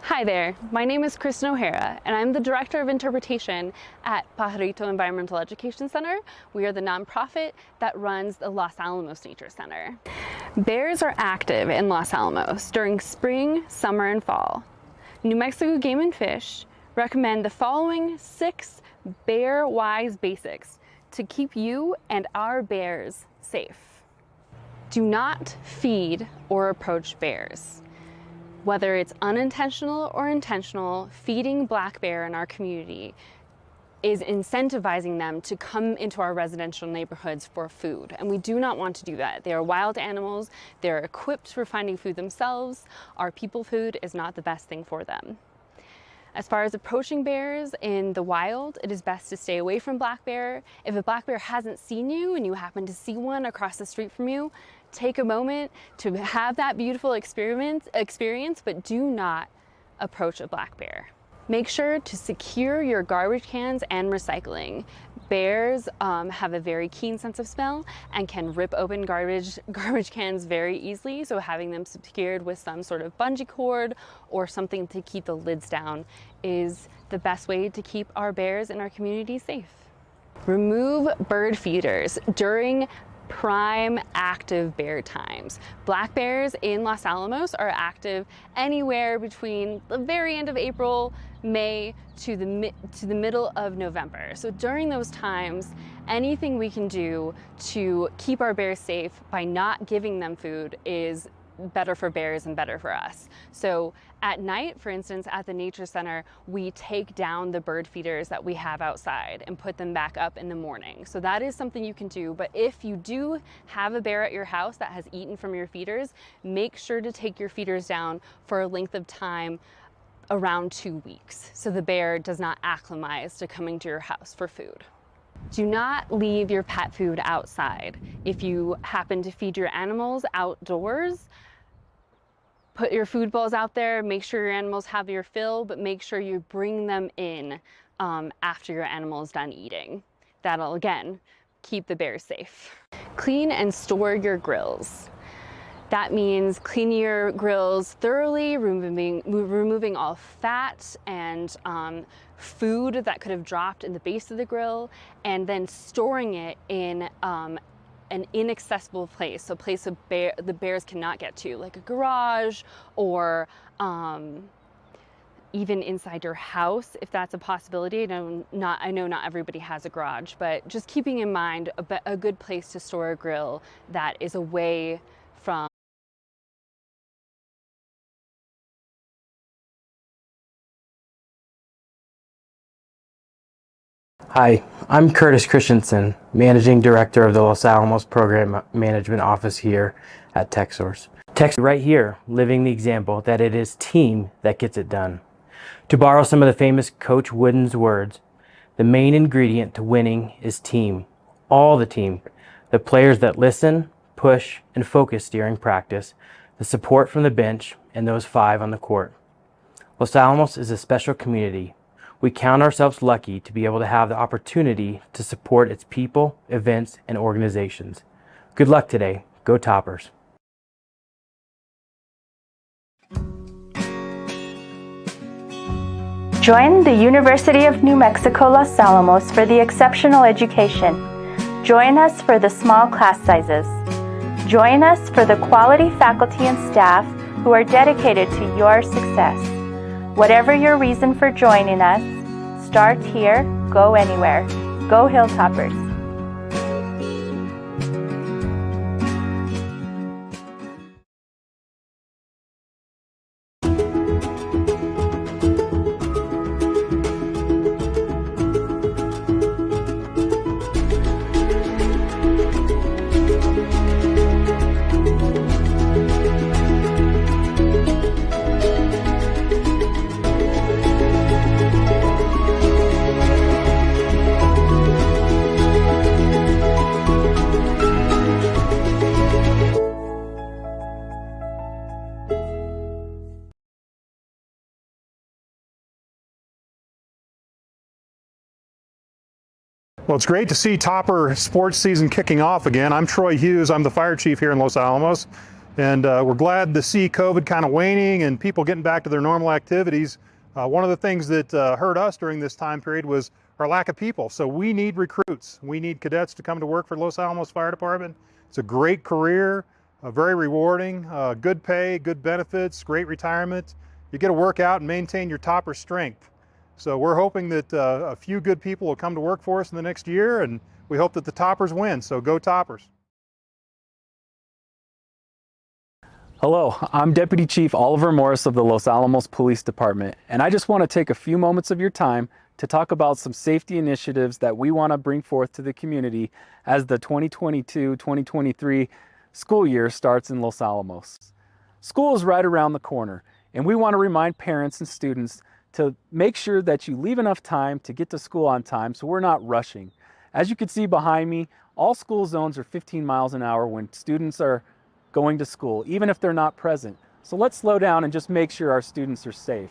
Hi there, my name is Kristen O'Hara and I'm the Director of Interpretation at Pajarito Environmental Education Center. We are the nonprofit that runs the Los Alamos Nature Center. Bears are active in Los Alamos during spring, summer, and fall. New Mexico Game and Fish recommend the following 6 bear-wise basics to keep you and our bears safe. Do not feed or approach bears. Whether it's unintentional or intentional, feeding black bear in our community is incentivizing them to come into our residential neighborhoods for food. And we do not want to do that. They are wild animals. They're equipped for finding food themselves. Our people food is not the best thing for them. As far as approaching bears in the wild, it is best to stay away from black bear. If a black bear hasn't seen you and you happen to see one across the street from you, take a moment to have that beautiful experience, but do not approach a black bear. Make sure to secure your garbage cans and recycling. Bears have a very keen sense of smell and can rip open garbage cans very easily, so having them secured with some sort of bungee cord or something to keep the lids down is the best way to keep our bears in our community safe. Remove bird feeders during prime active bear times. Black bears in Los Alamos are active anywhere between the very end of April, May to the middle of November. So during those times, anything we can do to keep our bears safe by not giving them food is better for bears and better for us. So at night, for instance, at the Nature Center, we take down the bird feeders that we have outside and put them back up in the morning. So that is something you can do. But if you do have a bear at your house that has eaten from your feeders, make sure to take your feeders down for a length of time around 2 weeks, so the bear does not acclimatize to coming to your house for food. Do not leave your pet food outside. If you happen to feed your animals outdoors, put your food bowls out there, make sure your animals have your fill, but make sure you bring them in after your animal is done eating. That'll, again, keep the bears safe. Clean and store your grills. That means cleaning your grills thoroughly, removing all fat and food that could have dropped in the base of the grill, and then storing it in an inaccessible place, so a place the bears cannot get to, like a garage or even inside your house, if that's a possibility. I know not everybody has a garage, but just keeping in mind a good place to store a grill that is away from Hi, I'm Curtis Christensen, Managing Director of the Los Alamos Program Management Office here at TechSource. TechSource right here, living the example that it is team that gets it done. To borrow some of the famous Coach Wooden's words, the main ingredient to winning is team. All the team. The players that listen, push, and focus during practice, the support from the bench, and those 5 on the court. Los Alamos is a special community. We count ourselves lucky to be able to have the opportunity to support its people, events, and organizations. Good luck today. Go Toppers. Join the University of New Mexico Los Alamos for the exceptional education. Join us for the small class sizes. Join us for the quality faculty and staff who are dedicated to your success. Whatever your reason for joining us, start here, go anywhere. Go Hilltoppers. Well, it's great to see Topper sports season kicking off again. I'm Troy Hughes. I'm the fire chief here in Los Alamos. And we're glad to see COVID kind of waning and people getting back to their normal activities. One of the things that hurt us during this time period was our lack of people. So we need recruits. We need cadets to come to work for Los Alamos Fire Department. It's a great career, very rewarding, good pay, good benefits, great retirement. You get to work out and maintain your topper strength. So we're hoping that a few good people will come to work for us in the next year, and we hope that the toppers win. So go toppers. Hello, I'm Deputy Chief Oliver Morris of the Los Alamos Police Department, and I just want to take a few moments of your time to talk about some safety initiatives that we want to bring forth to the community as the 2022-2023 school year starts in Los Alamos. School is right around the corner, and we want to remind parents and students to make sure that you leave enough time to get to school on time so we're not rushing. As you can see behind me, all school zones are 15 miles an hour when students are going to school, even if they're not present. So let's slow down and just make sure our students are safe.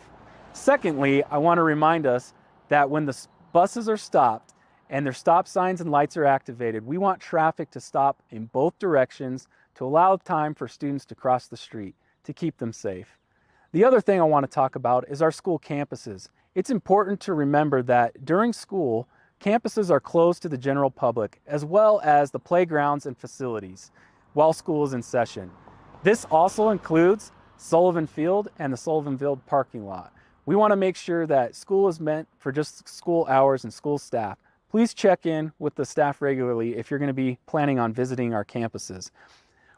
Secondly, I want to remind us that when the buses are stopped and their stop signs and lights are activated, we want traffic to stop in both directions to allow time for students to cross the street to keep them safe. The other thing I want to talk about is our school campuses. It's important to remember that during school, campuses are closed to the general public as well as the playgrounds and facilities while school is in session. This also includes Sullivan Field and the Sullivan Field parking lot. We want to make sure that school is meant for just school hours and school staff. Please check in with the staff regularly if you're going to be planning on visiting our campuses.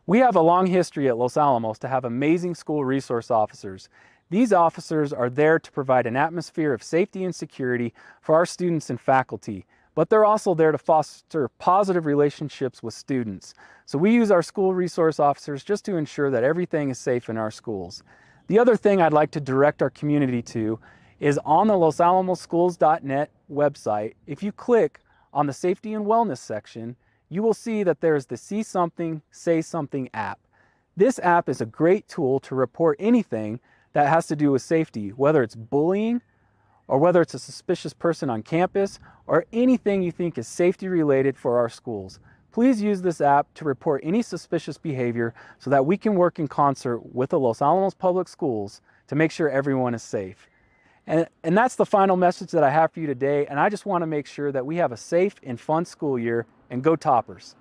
We have a long history at Los Alamos to have amazing school resource officers. These officers are there to provide an atmosphere of safety and security for our students and faculty, but they're also there to foster positive relationships with students. So we use our school resource officers just to ensure that everything is safe in our schools. The other thing I'd like to direct our community to is on the losalamosschools.net website. If you click on the Safety and Wellness section, you will see that there's the See Something, Say Something app. This app is a great tool to report anything that has to do with safety, whether it's bullying, or whether it's a suspicious person on campus, or anything you think is safety related for our schools. Please use this app to report any suspicious behavior so that we can work in concert with the Los Alamos Public Schools to make sure everyone is safe. And that's the final message that I have for you today, and I just want to make sure that we have a safe and fun school year, and go toppers.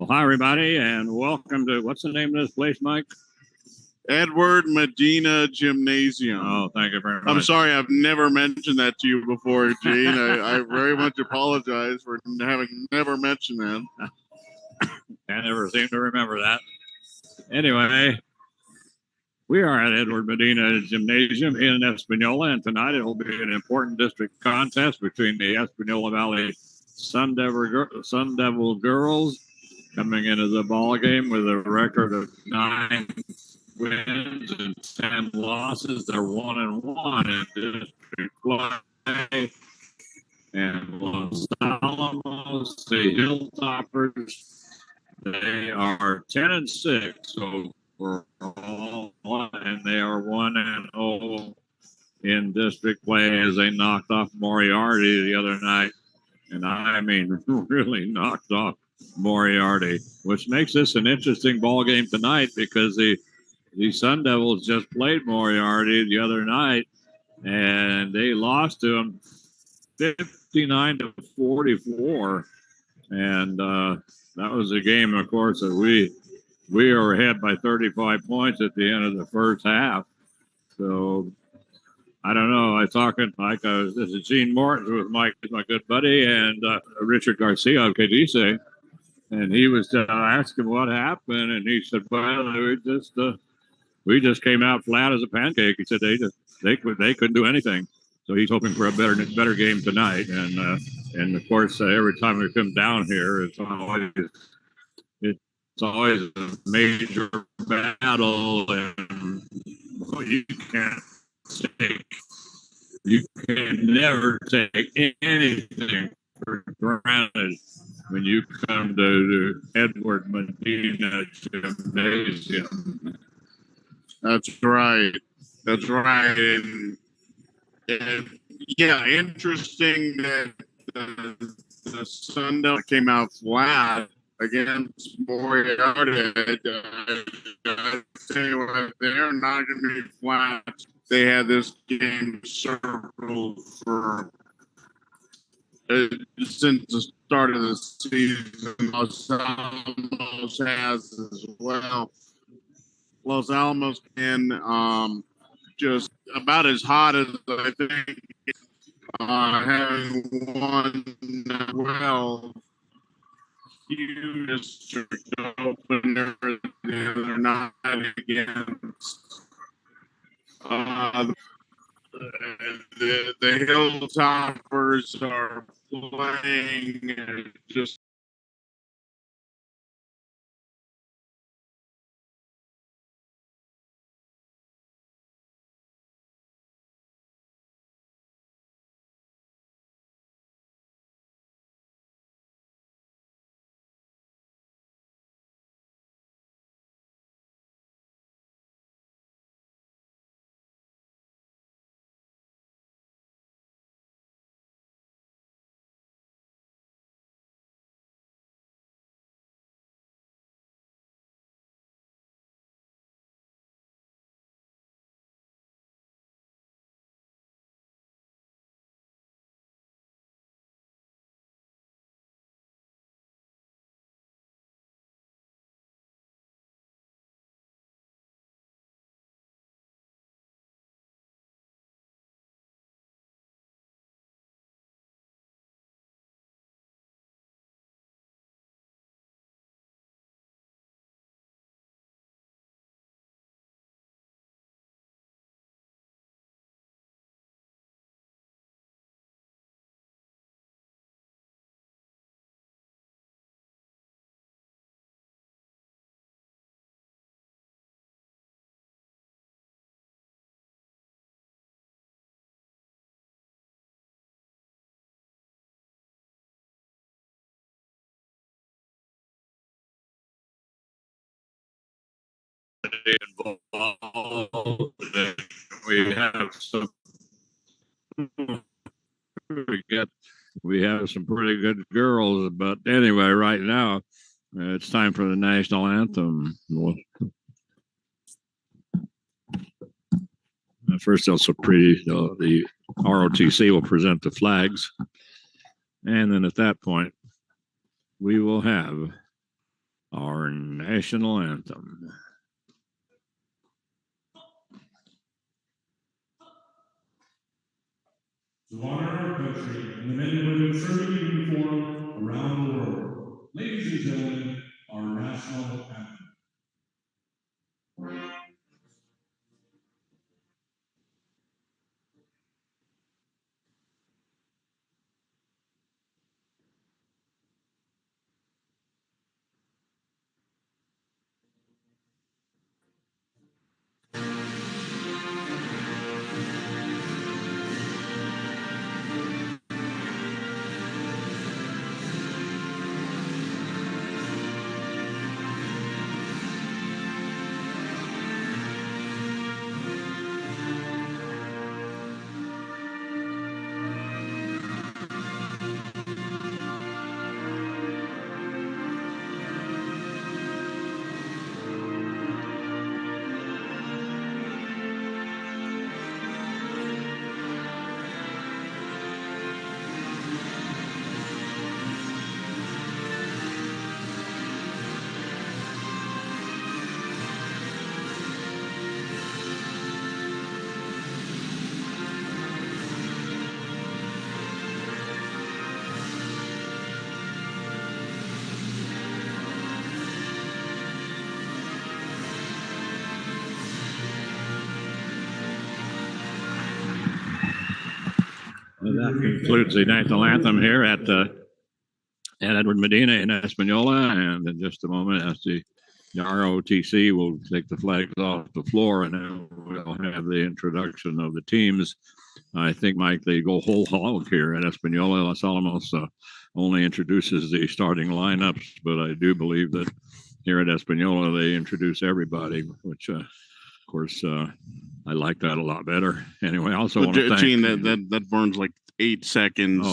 Well, hi, everybody, and welcome to, what's the name of this place, Mike? Edward Medina Gymnasium. Oh, thank you very much. I'm sorry, I've never mentioned that to you before, Gene. I very much apologize for having never mentioned that. I never seem to remember that. Anyway, we are at Edward Medina Gymnasium in Espanola, and tonight it will be an important district contest between the Espanola Valley Sun Devil girls coming into the ball game with a record of 9 wins and 10 losses. They're 1-1 in district play. And Los Alamos, the Hilltoppers, they are 10-6. So we're all one, and they are 1-0 in district play as they knocked off Moriarty the other night. And I mean, really knocked off Moriarty, which makes this an interesting ball game tonight because the Sun Devils just played Moriarty the other night, and they lost to him 59-44. And that was a game, of course, that we were ahead by 35 points at the end of the first half. So I don't know. I talking like this is Gene Morton with Mike, my good buddy, and Richard Garcia of KDC, and he was asking what happened, and he said, "Well, we just came out flat as a pancake." He said they couldn't do anything, so he's hoping for a better game tonight. And of course, every time we come down here, it's always a major battle, and you can never take anything for granted when you come to the Edward Medina Gymnasium. That's right. That's right. And yeah, interesting that the Sun Devil came out flat against Moriarty. I tell you what, they're not going to be flat. They had this game circled for since the start of the season. Los Alamos has as well. Los Alamos can just about as hot as I think, having won well. Huge district opener the other night against the Hilltoppers are playing just involved. We have some. We have some pretty good girls, but anyway, right now it's time for the national anthem. First, also the ROTC will present the flags, and then at that point, we will have our national anthem. To honor our country and the men and women serving in uniform around the world, ladies and gentlemen, our national anthem. Well, that concludes the national anthem here at Edward Medina in Espanola. And in just a moment, as the ROTC will take the flags off the floor, and then we'll have the introduction of the teams. I think, Mike, they go whole hog here at Espanola. Los Alamos only introduces the starting lineups, but I do believe that here at Espanola they introduce everybody, which, of course, I like that a lot better. Anyway, I also want to thank Gene, that burns like 8 seconds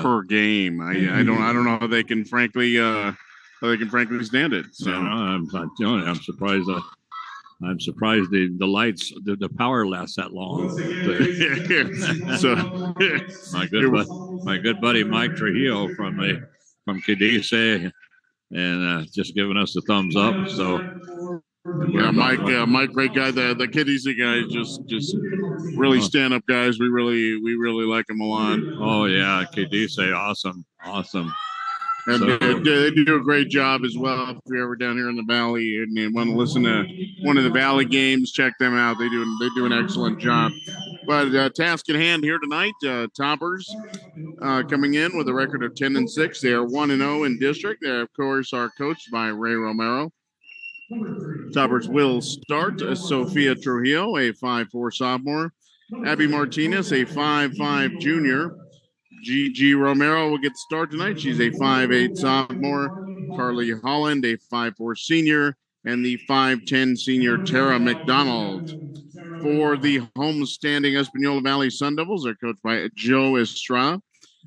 per game. I don't know how they can frankly stand it. So yeah, I'm surprised. I'm surprised the lights, the power lasts that long. So my good buddy Mike Trujillo from Cadiz, and just giving us the thumbs up. So yeah, Mike, great guy. The Cadiz guys just really stand up guys. We really like them a lot. Oh yeah, Cadiz, awesome. And they do a great job as well. If you're ever down here in the Valley and you want to listen to one of the Valley games, check them out. They do an excellent job. But task at hand here tonight, Toppers coming in with a record of 10-6. They are 1-0 in district. They, of course, are coached by Ray Romero. Toppers will start Sophia Trujillo, a 5'4" sophomore. Abby Martinez, a 5'5" junior. Gigi Romero will get the start tonight. She's a 5'8" sophomore. Carly Holland, a 5'4" senior. And the 5'10" senior Tara McDonald. For the homestanding Espanola Valley Sun Devils, they're coached by Joe Estrada.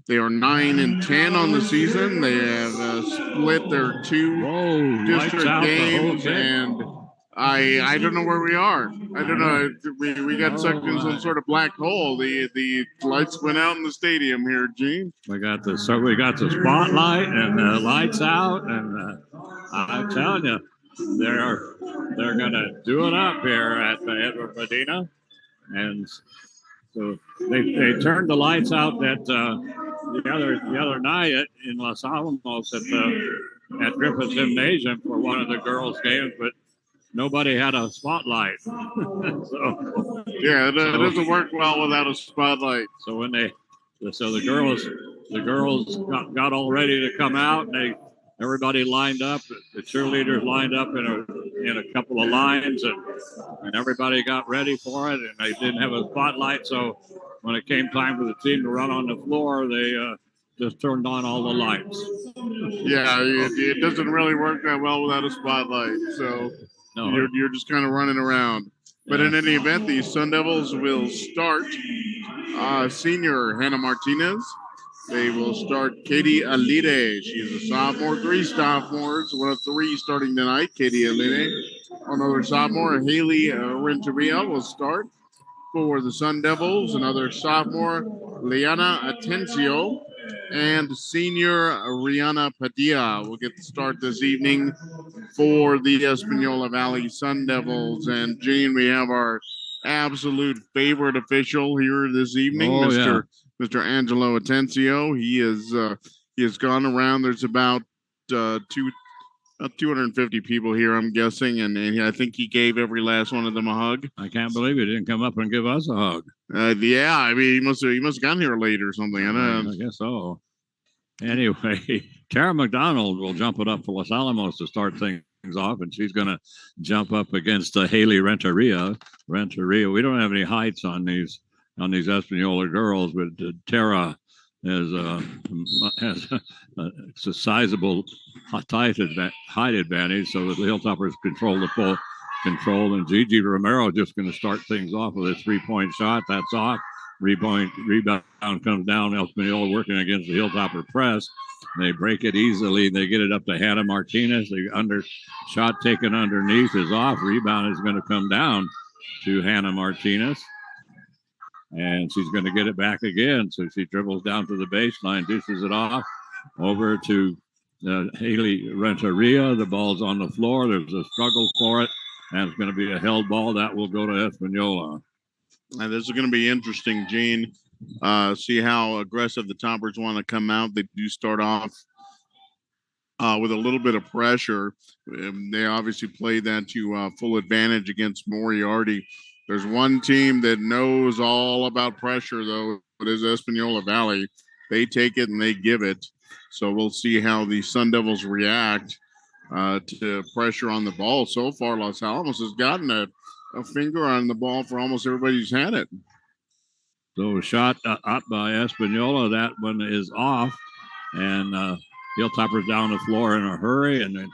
They are 9-10 on the season. They have split their two district games, and I don't know where we are. I don't know. We got sucked in some sort of black hole. The lights went out in the stadium here, Gene. We got the spotlight and the lights out, and I'm telling you, they're gonna do it up here at Edward Medina, and so they turned the lights out at the other night in Los Alamos at Griffith Gymnasium for one of the girls' games, but nobody had a spotlight. It doesn't work well without a spotlight. So when the girls got all ready to come out, and everybody lined up. The cheerleaders lined up in a couple of lines, and everybody got ready for it. And they didn't have a spotlight, so when it came time for the team to run on the floor, they just turned on all the lights. Yeah, it doesn't really work that well without a spotlight. So you're just kind of running around. But in any event, the Sun Devils will start senior Hannah Martinez. They will start Katie Alide. She is a sophomore. 3 sophomores, one of 3 starting tonight. Katie Alide. Another sophomore, Haley Renteria, will start for the Sun Devils. Another sophomore, Liana Atencio. and senior Rihanna Padilla will get the start this evening for the Espanola Valley Sun Devils. And Gene, we have our absolute favorite official here this evening, Mr. Angelo Atencio. He has gone around. There's about 250 people here, I'm guessing, and I think he gave every last one of them a hug. I can't believe he didn't come up and give us a hug. Yeah, I mean, he must have gotten here late or something. I guess so. Anyway, Tara McDonald will jump it up for Los Alamos to start things off, and she's going to jump up against Haley Renteria. We don't have any heights on these Espanola girls, but Tara has a sizable height advantage, so that the Hilltoppers control the full control. And Gigi Romero just going to start things off with a 3-point shot. That's off. Rebound comes down. Espanola working against the Hilltopper press. They break it easily. They get it up to Hannah Martinez. The shot taken underneath is off. Rebound is going to come down to Hannah Martinez. And she's going to get it back again. So she dribbles down to the baseline, dishes it off over to Haley Renteria. The ball's on the floor. There's a struggle for it. And it's going to be a held ball. That will go to Espanola. And this is going to be interesting, Gene. See how aggressive the Toppers want to come out. They do start off with a little bit of pressure. They obviously play that to full advantage against Moriarty. There's one team that knows all about pressure, though. It is Espanola Valley. They take it and they give it. So we'll see how the Sun Devils react to pressure on the ball. So far, Los Alamos has gotten a finger on the ball for almost everybody who's had it. So shot up by Espanola. That one is off. And Hilltoppers down the floor in a hurry. And then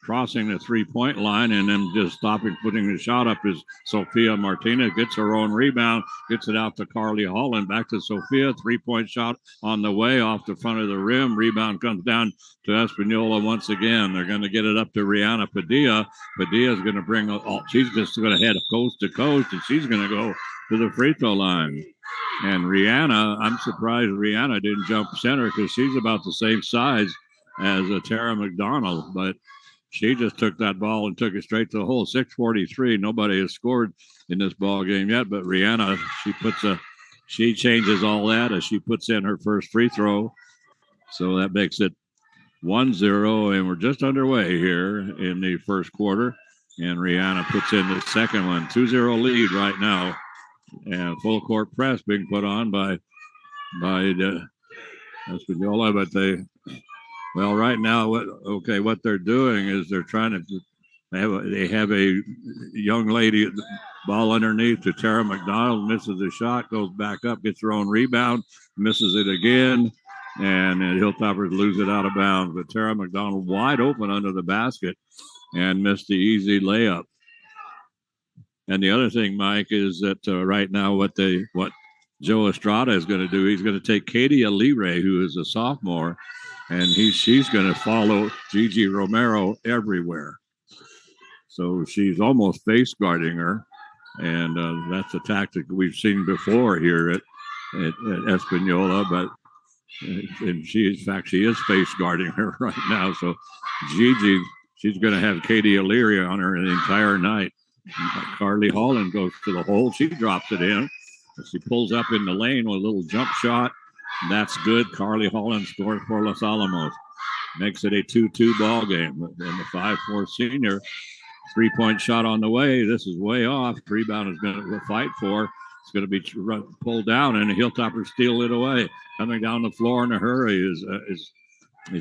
crossing the 3-point line and then just stopping, putting the shot up is Sophia Martinez. Gets her own rebound, gets it out to Carly Holland. Back to Sophia, 3-point shot on the way off the front of the rim. Rebound comes down to Espanola once again. They're going to get it up to Rihanna Padilla. Padilla's going to bring, she's just going to head coast to coast, and she's going to go to the free throw line. And Rihanna, I'm surprised Rihanna didn't jump center because she's about the same size as Tara McDonald, but she just took that ball and took it straight to the hole. 6:43. Nobody has scored in this ball game yet, but Rihanna, she changes all that as she puts in her first free throw. So that makes it 1-0, and we're just underway here in the first quarter. And Rihanna puts in the second one. 2-0 lead right now. And full court press being put on by the Espanola, but right now, what they're doing is they're trying to. They have a young lady ball underneath to Tara McDonald, misses the shot, goes back up, gets her own rebound, misses it again, and the Hilltoppers lose it out of bounds. But Tara McDonald wide open under the basket and missed the easy layup. And the other thing, Mike, is that right now what Joe Estrada is going to do, he's going to take Katie Alire, who is a sophomore, and she's going to follow Gigi Romero everywhere. So she's almost face guarding her, and that's a tactic we've seen before here at Espanola. But she is face guarding her right now. So Gigi, she's going to have Katie Alire on her the entire night. Carly Holland goes to the hole. She drops it in. She pulls up in the lane with a little jump shot. That's good. Carly Holland scores for Los Alamos. Makes it a 2-2 ball game. And the 5'4" senior, 3-point shot on the way. This is way off. Rebound is going to fight for. It's going to be pulled down, and the Hilltoppers steal it away. Coming down the floor in a hurry is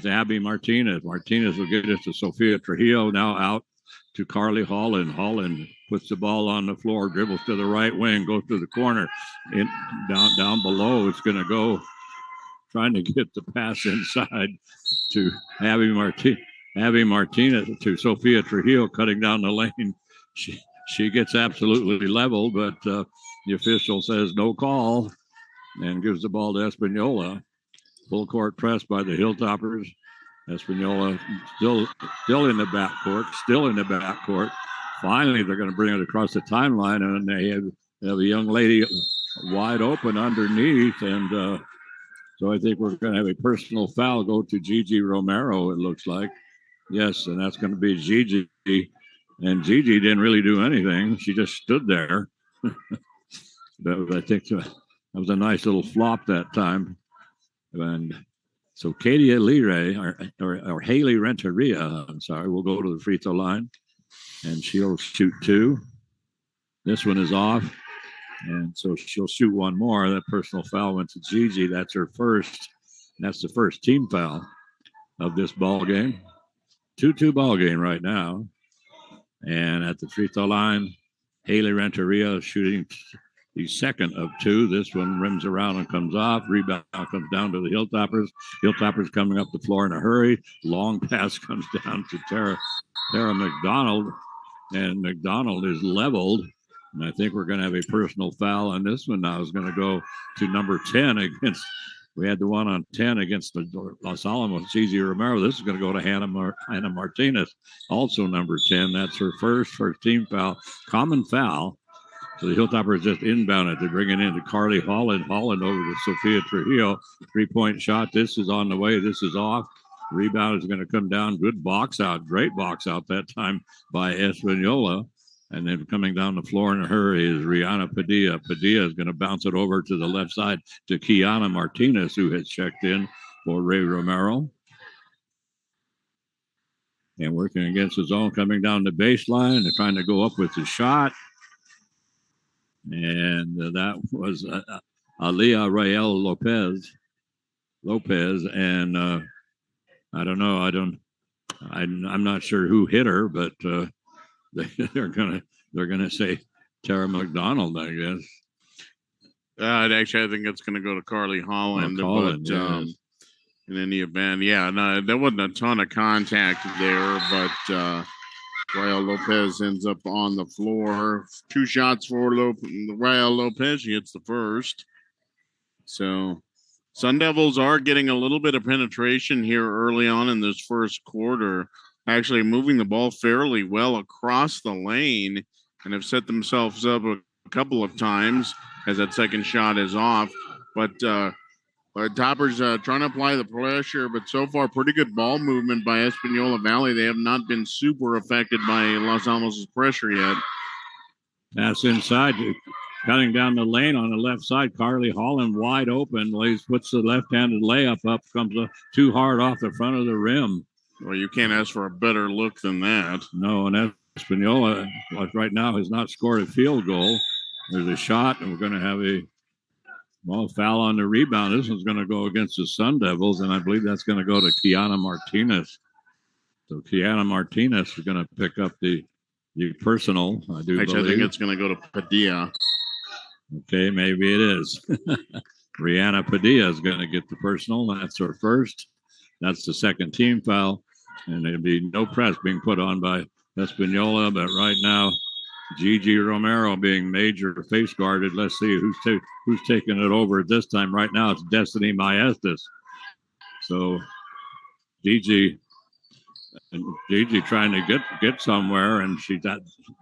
Abby Martinez. Martinez will get it to Sophia Trujillo. Now out to Carly Holland. Holland puts the ball on the floor, dribbles to the right wing, goes to the corner. Down below, it's going to go trying to get the pass inside to Abby Martinez to Sophia Trujillo, cutting down the lane. She gets absolutely leveled, but the official says no call and gives the ball to Espanola. Full court press by the Hilltoppers. Espanola still in the backcourt. Finally, they're going to bring it across the timeline, and they have a young lady wide open underneath, and So I think we're going to have a personal foul go to Gigi Romero, it looks like. Yes, and that's going to be Gigi. And Gigi didn't really do anything. She just stood there. I think that was a nice little flop that time. And so Katie Alire, or Haley Renteria, I'm sorry, will go to the free throw line. And she'll shoot 2. This one is off. And so she'll shoot one more. That personal foul went to Gigi. That's her first. That's the first team foul of this ball game. 2-2 ball game right now. And at the free throw line, Haley Renteria shooting the second of 2. This one rims around and comes off. Rebound comes down to the Hilltoppers. Hilltoppers coming up the floor in a hurry. Long pass comes down to Tara McDonald. And McDonald is leveled. And I think we're going to have a personal foul on this one now. Is going to go to number 10 against. We had the one on 10 against the Los Alamos, Gigi Romero. This is going to go to Hannah Martinez, also number 10. That's her first team foul. Common foul. So the Hilltoppers just inbounded. They bring it into Carly Holland. Holland over to Sophia Trujillo. 3-point shot. This is on the way. This is off. Rebound is going to come down. Good box out. Great box out that time by Espanola. And then coming down the floor in a hurry is Rihanna Padilla. Padilla is going to bounce it over to the left side to Kiana Martinez, who has checked in for Ray Romero. And working against his own, coming down the baseline. They're trying to go up with the shot. And that was Alia Rael Lopez. And I don't know. I'm not sure who hit her, but they're gonna say Tara McDonald, I guess. Actually, I think it's going to go to Carly Holland. Holland, but in any event, no, there wasn't a ton of contact there, but Rael Lopez ends up on the floor. 2 shots for Rael Lopez. She hits the first. So Sun Devils are getting a little bit of penetration here early on in this first quarter, actually moving the ball fairly well across the lane and have set themselves up a couple of times as that second shot is off. But Toppers trying to apply the pressure, but so far pretty good ball movement by Espanola Valley. They have not been super affected by Los Alamos' pressure yet. Pass inside, cutting down the lane on the left side. Carly Holland wide open. Puts the left-handed layup up, comes too hard off the front of the rim. Well, you can't ask for a better look than that. No, and Espanola right now has not scored a field goal. There's a shot, and we're going to have a foul on the rebound. This one's going to go against the Sun Devils, and I believe that's going to go to Kiana Martinez. So Kiana Martinez is going to pick up the personal. I think it's going to go to Padilla. Okay, maybe it is. Rihanna Padilla is going to get the personal. That's her first. That's the second team foul. And there'll be no press being put on by Espanola. But right now, Gigi Romero being major face guarded. Let's see who's taking it over at this time. Right now, it's Destiny Maestas. So Gigi trying to get somewhere, and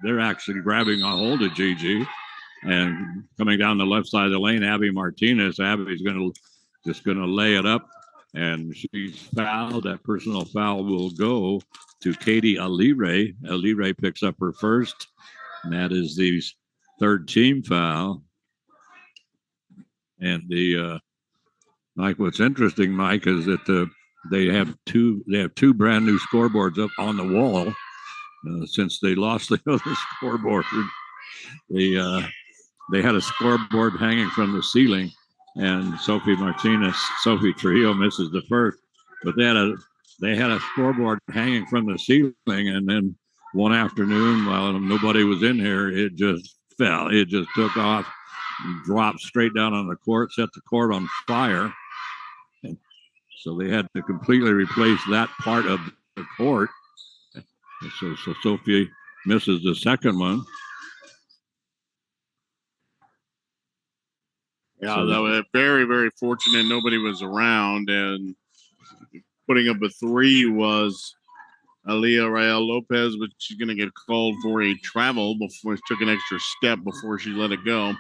they're actually grabbing a hold of Gigi. And coming down the left side of the lane, Abby Martinez. Abby's just going to lay it up, and she's fouled. That personal foul will go to Katie Alire. Alire picks up her first, and that is the third team foul. And Mike, what's interesting, Mike, is that they have two brand new scoreboards up on the wall since they lost the other scoreboard. They had a scoreboard hanging from the ceiling, and Sophie Trujillo misses the first. But they had a scoreboard hanging from the ceiling, and then one afternoon, while nobody was in here, it just fell. It just took off, and dropped straight down on the court, set the court on fire. And so they had to completely replace that part of the court. So Sophie misses the second one. Yeah, that was very, very fortunate. Nobody was around, and putting up a three was Alia Rael Lopez, but she's going to get called for a travel before she took an extra step before she let it go.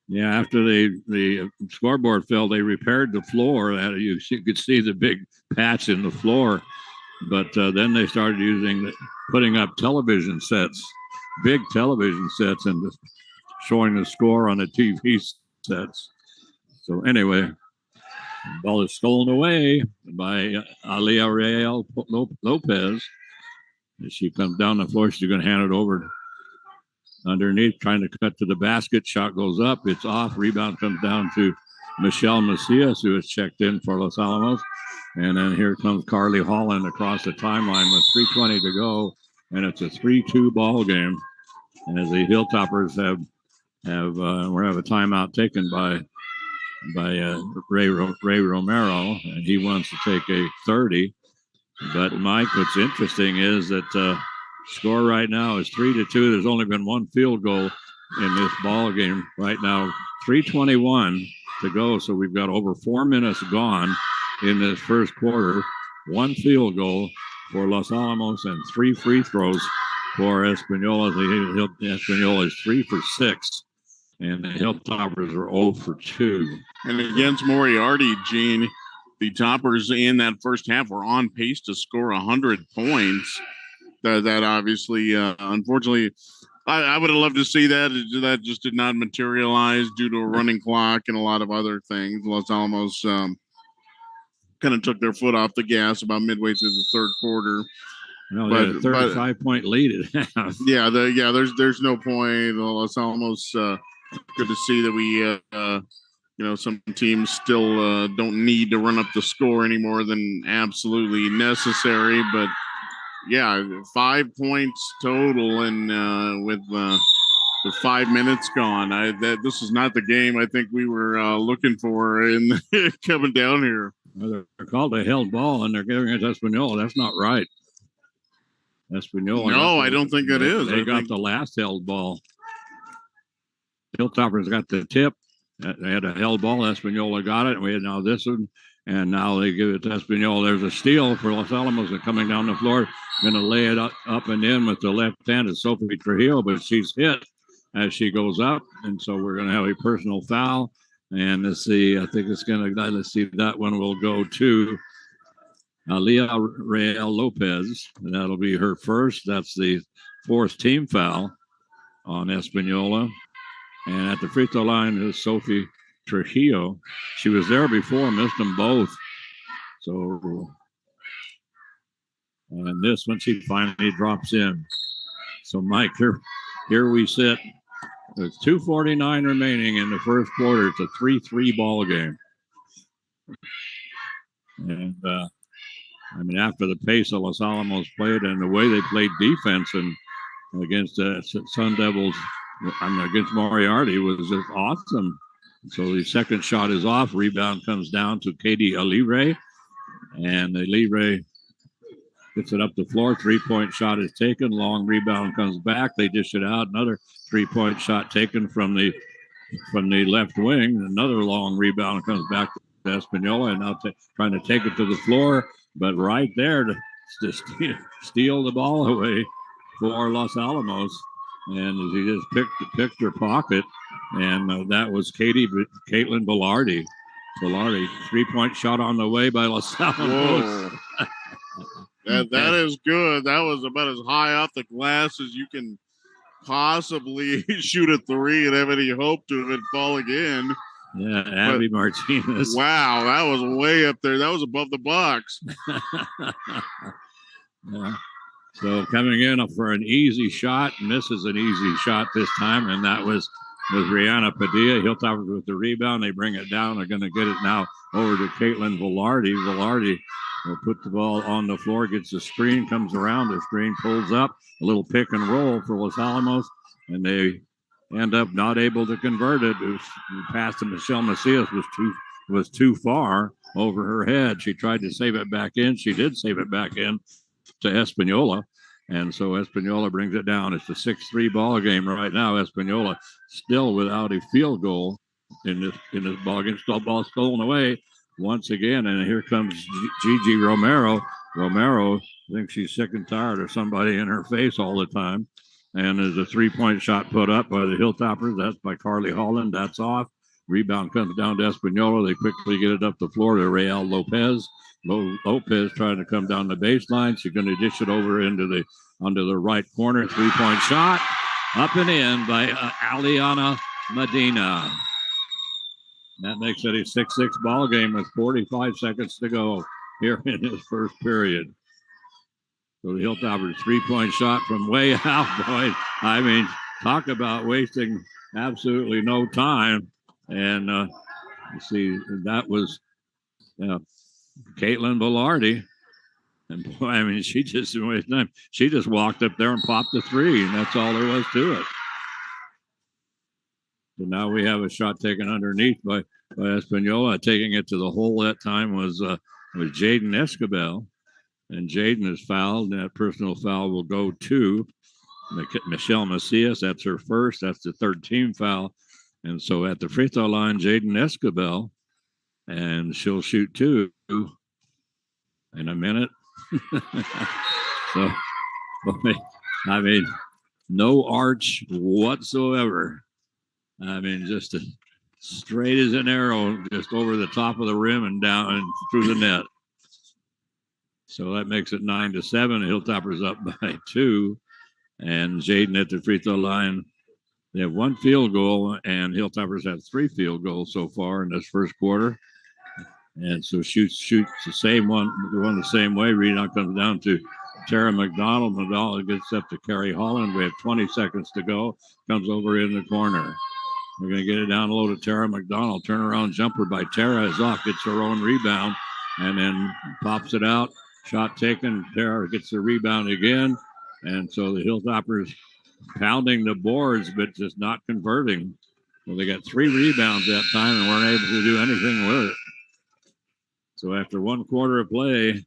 Yeah, after the scoreboard fell, they repaired the floor. That you could see the big patch in the floor, but then they started putting up television sets, big television sets, and showing the score on the TV sets. So anyway, the ball is stolen away by Alia Real Lopez. As she comes down the floor, she's going to hand it over underneath, trying to cut to the basket. Shot goes up. It's off. Rebound comes down to Michelle Macias, who has checked in for Los Alamos. And then here comes Carly Holland across the timeline with 3:20 to go. And it's a 3-2 ball game. And as the Hilltoppers have a timeout taken by Ray Romero, and he wants to take a 30. But Mike, what's interesting is that score right now is 3-2. There's only been one field goal in this ball game right now. 3:21 to go, so we've got over 4 minutes gone in this first quarter. One field goal for Los Alamos and 3 free throws for Espanola. Espanola is 3 for 6, and the Hilltoppers are 0 for 2. And against Moriarty, Gene, the Toppers in that first half were on pace to score 100 points. That obviously, unfortunately, I would have loved to see that. That just did not materialize due to a running clock and a lot of other things. Los Alamos kind of took their foot off the gas about midway through the third quarter. No, they had a 35-point lead. There's no point. Los Alamos, good to see that we, some teams still don't need to run up the score any more than absolutely necessary. But, 5 points total, and with 5 minutes gone, this is not the game I think we were looking for in coming down here. Well, they're called a held ball, and they're giving it to Espanola. That's not right. Espanola. No, I don't think it is. They got the last held ball. Hilltoppers got the tip. They had a held ball. Espanola got it. And we had now this one. And now they give it to Espanola. There's a steal for Los Alamos coming down the floor. Going to lay it up and in with the left hand is Sophie Trujillo, but she's hit as she goes up. And so we're going to have a personal foul. And let's see, I think that one will go to Alia Real Lopez. And that'll be her first. That's the 4th team foul on Espanola. And at the free throw line is Sophie Trujillo. She was there before, missed them both. So, and this one she finally drops in. So, Mike, here we sit. There's 2:49 remaining in the first quarter. It's a 3-3 ball game. And, after the pace of Los Alamos played and the way they played defense and against the Sun Devils, against Moriarty was just awesome. So the second shot is off. Rebound comes down to Katie Alire. And Alire gets it up the floor. 3-point shot is taken. Long rebound comes back. They dish it out. Another 3-point shot taken from the left wing. Another long rebound comes back to Espanola. And now trying to take it to the floor. But right there to steal the ball away for Los Alamos. And he just picked her pocket. And that was Caitlin Velarde. 3-point shot on the way by Los Alamos. That is good. That was about as high off the glass as you can possibly shoot a 3 and have any hope to it falling in. Yeah, Abby Martinez. Wow, that was way up there. That was above the box. Yeah. So coming in for an easy shot, misses an easy shot this time, and that was Rihanna Padilla. Hilltoppers with the rebound. They bring it down. They're going to get it now over to Caitlin Velarde. Velarde will put the ball on the floor, gets the screen, comes around the screen, pulls up. A little pick and roll for Los Alamos, and they end up not able to convert it. The pass to Michelle Macias was too far over her head. She tried to save it back in. She did save it back in to Espanola. And so Espanola brings it down. It's a 6-3 ball game right now. Espanola still without a field goal in this ball game. Still ball stolen away once again. And here comes Gigi Romero. Romero, I think she's sick and tired of somebody in her face all the time. And there's a three-point shot put up by the Hilltoppers. That's by Carly Holland. That's off. Rebound comes down to Espanola. They quickly get it up the floor to Real Lopez. Lopez trying to come down the baseline. She's going to dish it over into the right corner. Three-point shot up and in by Aliana Medina. That makes it a 6-6 ball game with 45 seconds to go here in this first period. So the Hilltoppers three-point shot from way out, boy. I mean, talk about wasting absolutely no time. And you see, that was Caitlin Velarde. And boy, I mean, she just walked up there and popped the three, and that's all there was to it. So now we have a shot taken underneath by Espanola. Taking it to the hole that time was Jaden Escobel. And Jaden is fouled, and that personal foul will go to Michelle Macias. That's her first. That's the third team foul. And so at the free throw line, Jaden Escobel, and she'll shoot two in a minute. So, I mean, no arch whatsoever. I mean, just straight as an arrow, just over the top of the rim and down and through the net. So that makes it 9-7. Hilltoppers up by 2. And Jaden at the free throw line. They have one field goal, and Hilltoppers have 3 field goals so far in this first quarter. And so shoots the same one the same way. Rebound comes down to Tara McDonald. McDonald gets up to Carrie Holland. We have 20 seconds to go. Comes over in the corner. We're going to get it down low to Tara McDonald. Turnaround jumper by Tara is off. Gets her own rebound and then pops it out. Shot taken. Tara gets the rebound again. And so the Hilltoppers pounding the boards, but just not converting. Well, they got 3 rebounds that time and weren't able to do anything with it. So after one quarter of play,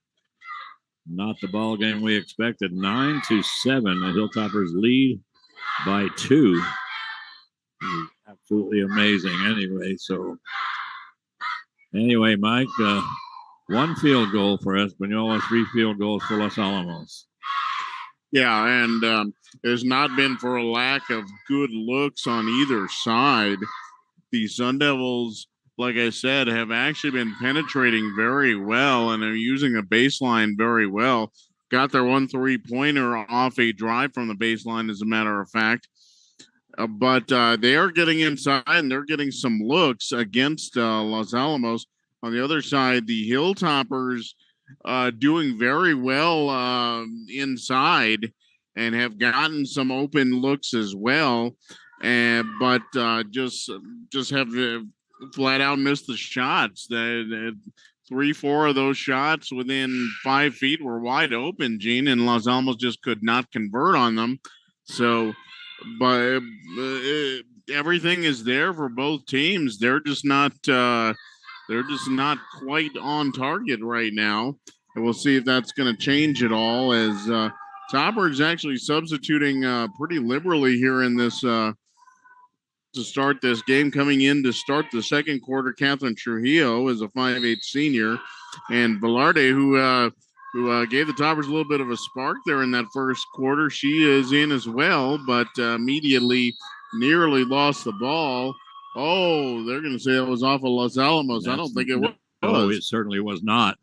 not the ball game we expected. 9-7. The Hilltoppers lead by 2. Absolutely amazing. Anyway, Mike, 1 field goal for Espanola, 3 field goals for Los Alamos. Yeah, and there's not been for a lack of good looks on either side. The Sun Devils, like I said, have actually been penetrating very well and are using a baseline very well. Got their 1 3-pointer off a drive from the baseline, as a matter of fact. But they are getting inside and they're getting some looks against Los Alamos. On the other side, the Hilltoppers doing very well inside and have gotten some open looks as well. But just have flat out missed the shots. 3-4 of those shots within 5 feet were wide open, Gene, and Los Alamos just could not convert on them. So, but everything is there for both teams. They're just not quite on target right now. And we'll see if that's going to change at all, as Topper is actually substituting pretty liberally here in this to start this game. Coming in to start the second quarter, Catherine Trujillo is a 5'8" senior, and Velarde, who gave the Toppers a little bit of a spark there in that first quarter, she is in as well, but immediately nearly lost the ball. Oh, they're going to say it was off of Los Alamos. I don't think it was. No, it certainly was not.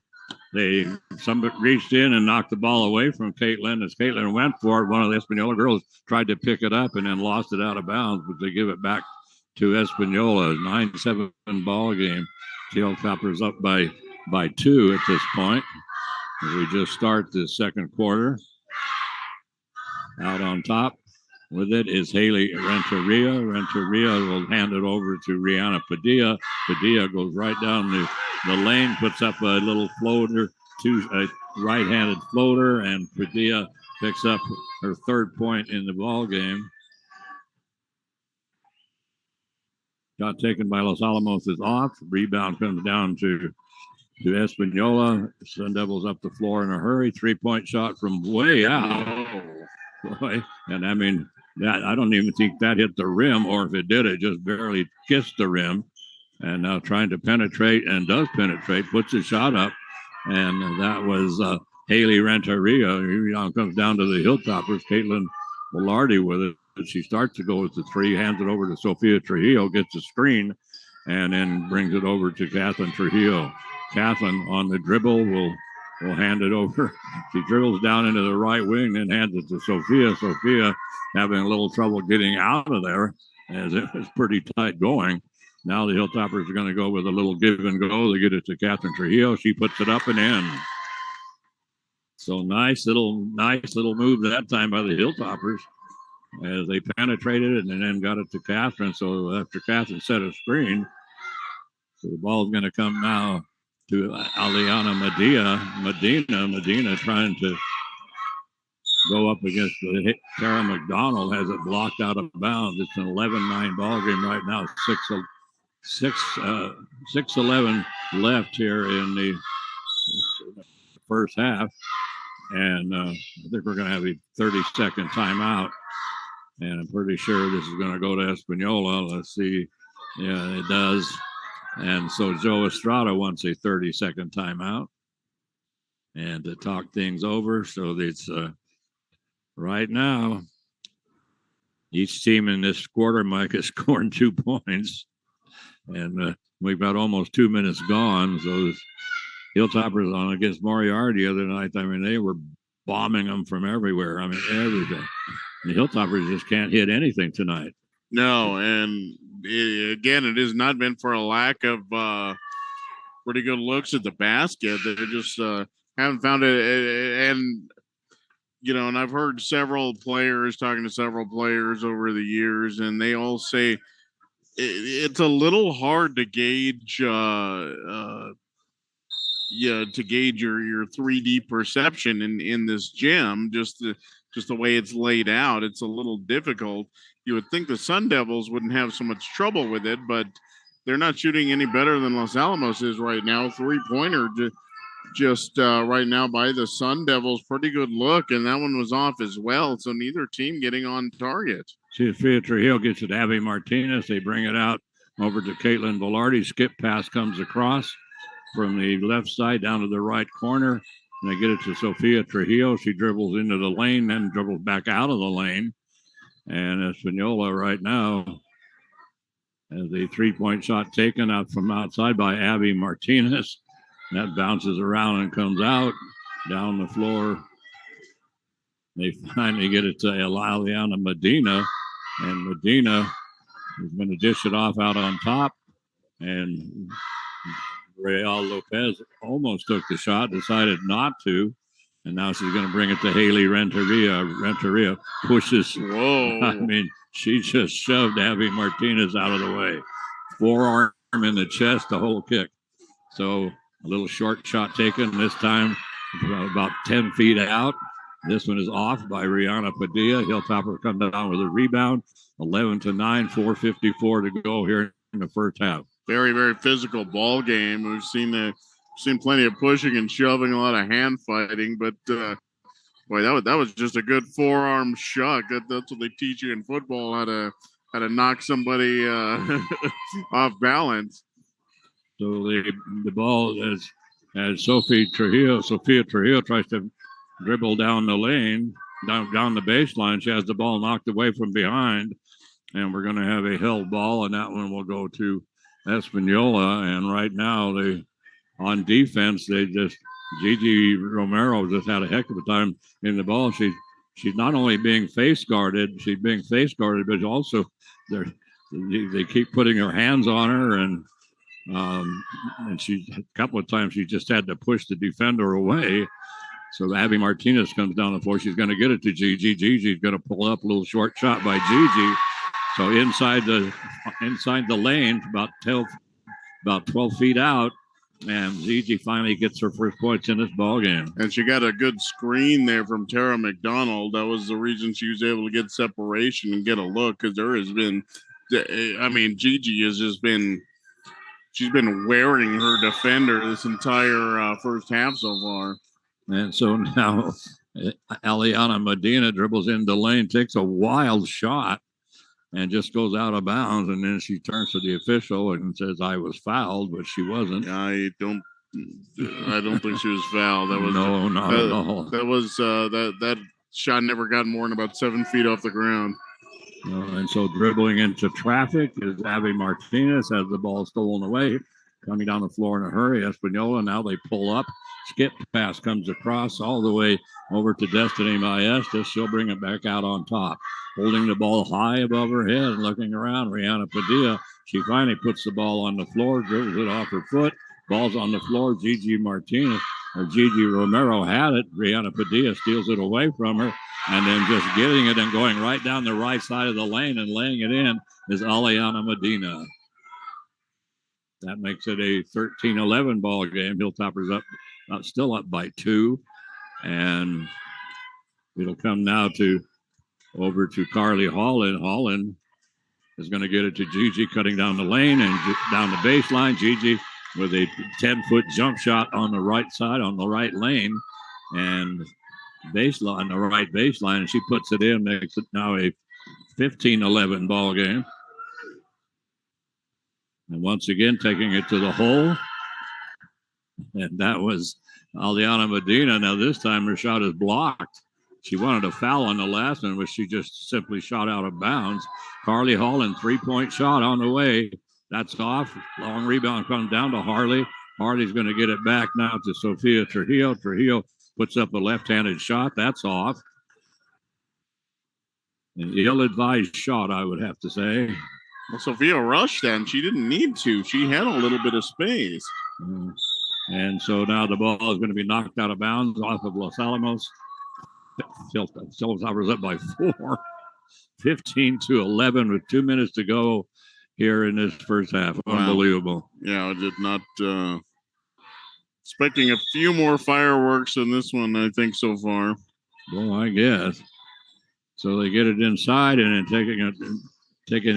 Somebody reached in and knocked the ball away from Caitlin. As Caitlin went for it, one of the Espanola girls tried to pick it up and then lost it out of bounds, but they give it back to Espanola. 9-7 ball game. Hilltoppers up by 2 at this point. As we just start the second quarter. Out on top with it is Haley Renteria. Renteria will hand it over to Rihanna Padilla. Padilla goes right down the lane, puts up a little floater, a right-handed floater, and Padilla picks up her 3rd point in the ball game. Shot taken by Los Alamos is off. Rebound comes down to Espanola. Sun Devils up the floor in a hurry. 3-point shot from way out. Boy, and I mean, that I don't even think that hit the rim, or if it did, it just barely kissed the rim. And now trying to penetrate, and does penetrate, puts a shot up, and that was Haley Renteria. Rebound comes down to the Hilltoppers. Caitlin Velarde with it. She starts to go with the three, hands it over to Sofia Trujillo, gets a screen, and then brings it over to Kathleen Trujillo. Kathleen on the dribble will hand it over. She dribbles down into the right wing, then hands it to Sophia. Sophia having a little trouble getting out of there as it was pretty tight going. Now the Hilltoppers are going to go with a little give and go. They get it to Kathleen Trujillo. She puts it up and in. So nice little move that time by the Hilltoppers as they penetrated it and then got it to Catherine. So after Catherine set a screen, so the ball's going to come now to Aliana Medina trying to go up against the Tara McDonald, has it blocked out of bounds. It's an 11-9 ball game right now. 6:11 left here in the first half. And I think we're going to have a 30-second timeout. And I'm pretty sure this is going to go to Espanola. Let's see. Yeah, it does. And so Joe Estrada wants a 30-second timeout. And to talk things over, so it's right now, each team in this quarter, Mike, is scoring 2 points. And we've got almost 2 minutes gone. So Hilltoppers on against Moriarty the other night, I mean, they were bombing them from everywhere. I mean, everything. The Hilltoppers just can't hit anything tonight. No, and again, it has not been for a lack of pretty good looks at the basket. They just haven't found it. And, you know, and I've heard several players talking to several players over the years, and they all say it's a little hard to gauge to gauge your 3D perception in this gym, just the way it's laid out. It's a little difficult. You would think the Sun Devils wouldn't have so much trouble with it, but they're not shooting any better than Los Alamos is right now. 3-pointer just right now by the Sun Devils. Pretty good look, and that one was off as well. So neither team getting on target. Sophia Trujillo gets it to Abby Martinez. They bring it out over to Caitlin Velarde. Skip pass comes across from the left side down to the right corner. And they get it to Sofia Trujillo. She dribbles into the lane, then dribbles back out of the lane. And Espanola right now has a 3-point shot taken out from outside by Abby Martinez. And that bounces around and comes out down the floor. They finally get it to Eliana Medina. And Medina is going to dish it off out on top. And Real Lopez almost took the shot, decided not to. And now she's going to bring it to Haley Renteria. Renteria pushes. Whoa. I mean, she just shoved Abby Martinez out of the way. Forearm in the chest, the whole kick. So a little short shot taken this time, about 10 feet out. This one is off by Rihanna Padilla. Hilltopper comes down with a rebound. 11-9, 4:54 to go here in the first half. Very, very physical ball game. We've seen plenty of pushing and shoving, a lot of hand fighting, but boy, that was just a good forearm shot. That's what they teach you in football, how to knock somebody off balance. So the ball as Sophia Trujillo tries to dribble down the lane, down the baseline. She has the ball knocked away from behind, and we're going to have a held ball, and that one will go to Espanola. And right now, on defense, Gigi Romero just had a heck of a time in the ball. She's not only being face guarded, but also they keep putting their hands on her, and she a couple of times she just had to push the defender away. So Abby Martinez comes down the floor. She's going to get it to Gigi. Gigi's going to pull up a little short shot by Gigi. So inside the lane, about 12 feet out, and Gigi finally gets her first points in this ball game. And she got a good screen there from Tara McDonald. That was the reason she was able to get separation and get a look, because there has been, I mean, Gigi has just been, she's been wearing her defender this entire first half so far. And so now Aliana Medina dribbles into the lane, takes a wild shot, and just goes out of bounds. And then she turns to the official and says, "I was fouled," but she wasn't. I don't think she was fouled. That was no, not at all. That was that shot never got more than about 7 feet off the ground. And so dribbling into traffic is Abby Martinez, has the ball stolen away, coming down the floor in a hurry. Espanola, now they pull up. Skip pass comes across all the way over to Destiny Maestas. She'll bring it back out on top. Holding the ball high above her head and looking around, Rihanna Padilla. She finally puts the ball on the floor, dribbles it off her foot. Ball's on the floor. Gigi Romero had it. Rihanna Padilla steals it away from her. And then just getting it and going right down the right side of the lane and laying it in is Aliana Medina. That makes it a 13-11 ball game. Hilltoppers still up by 2. And it'll come now over to Carly Holland. Holland is going to get it to Gigi, cutting down the lane and down the baseline. Gigi with a 10-foot jump shot on the right side, on the right lane. And baseline, the right baseline, and she puts it in, makes it now a 15-11 ball game. And once again, taking it to the hole. And that was Aliana Medina. Now this time her shot is blocked. She wanted a foul on the last one, but she just simply shot out of bounds. Carly Holland, 3-point shot on the way. That's off. Long rebound comes down to Harley. Harley's going to get it back now to Sofia Trujillo. Trujillo puts up a left-handed shot. That's off. An ill-advised shot, I would have to say. Well, Sophia rushed then. She didn't need to. She had a little bit of space. And so now the ball is going to be knocked out of bounds off of Los Alamos. Hilltoppers up by 4. 15-11 with 2 minutes to go here in this first half. Unbelievable. Yeah, I did not... expecting a few more fireworks in this one, I think, so far. Well, I guess. So they get it inside and then taking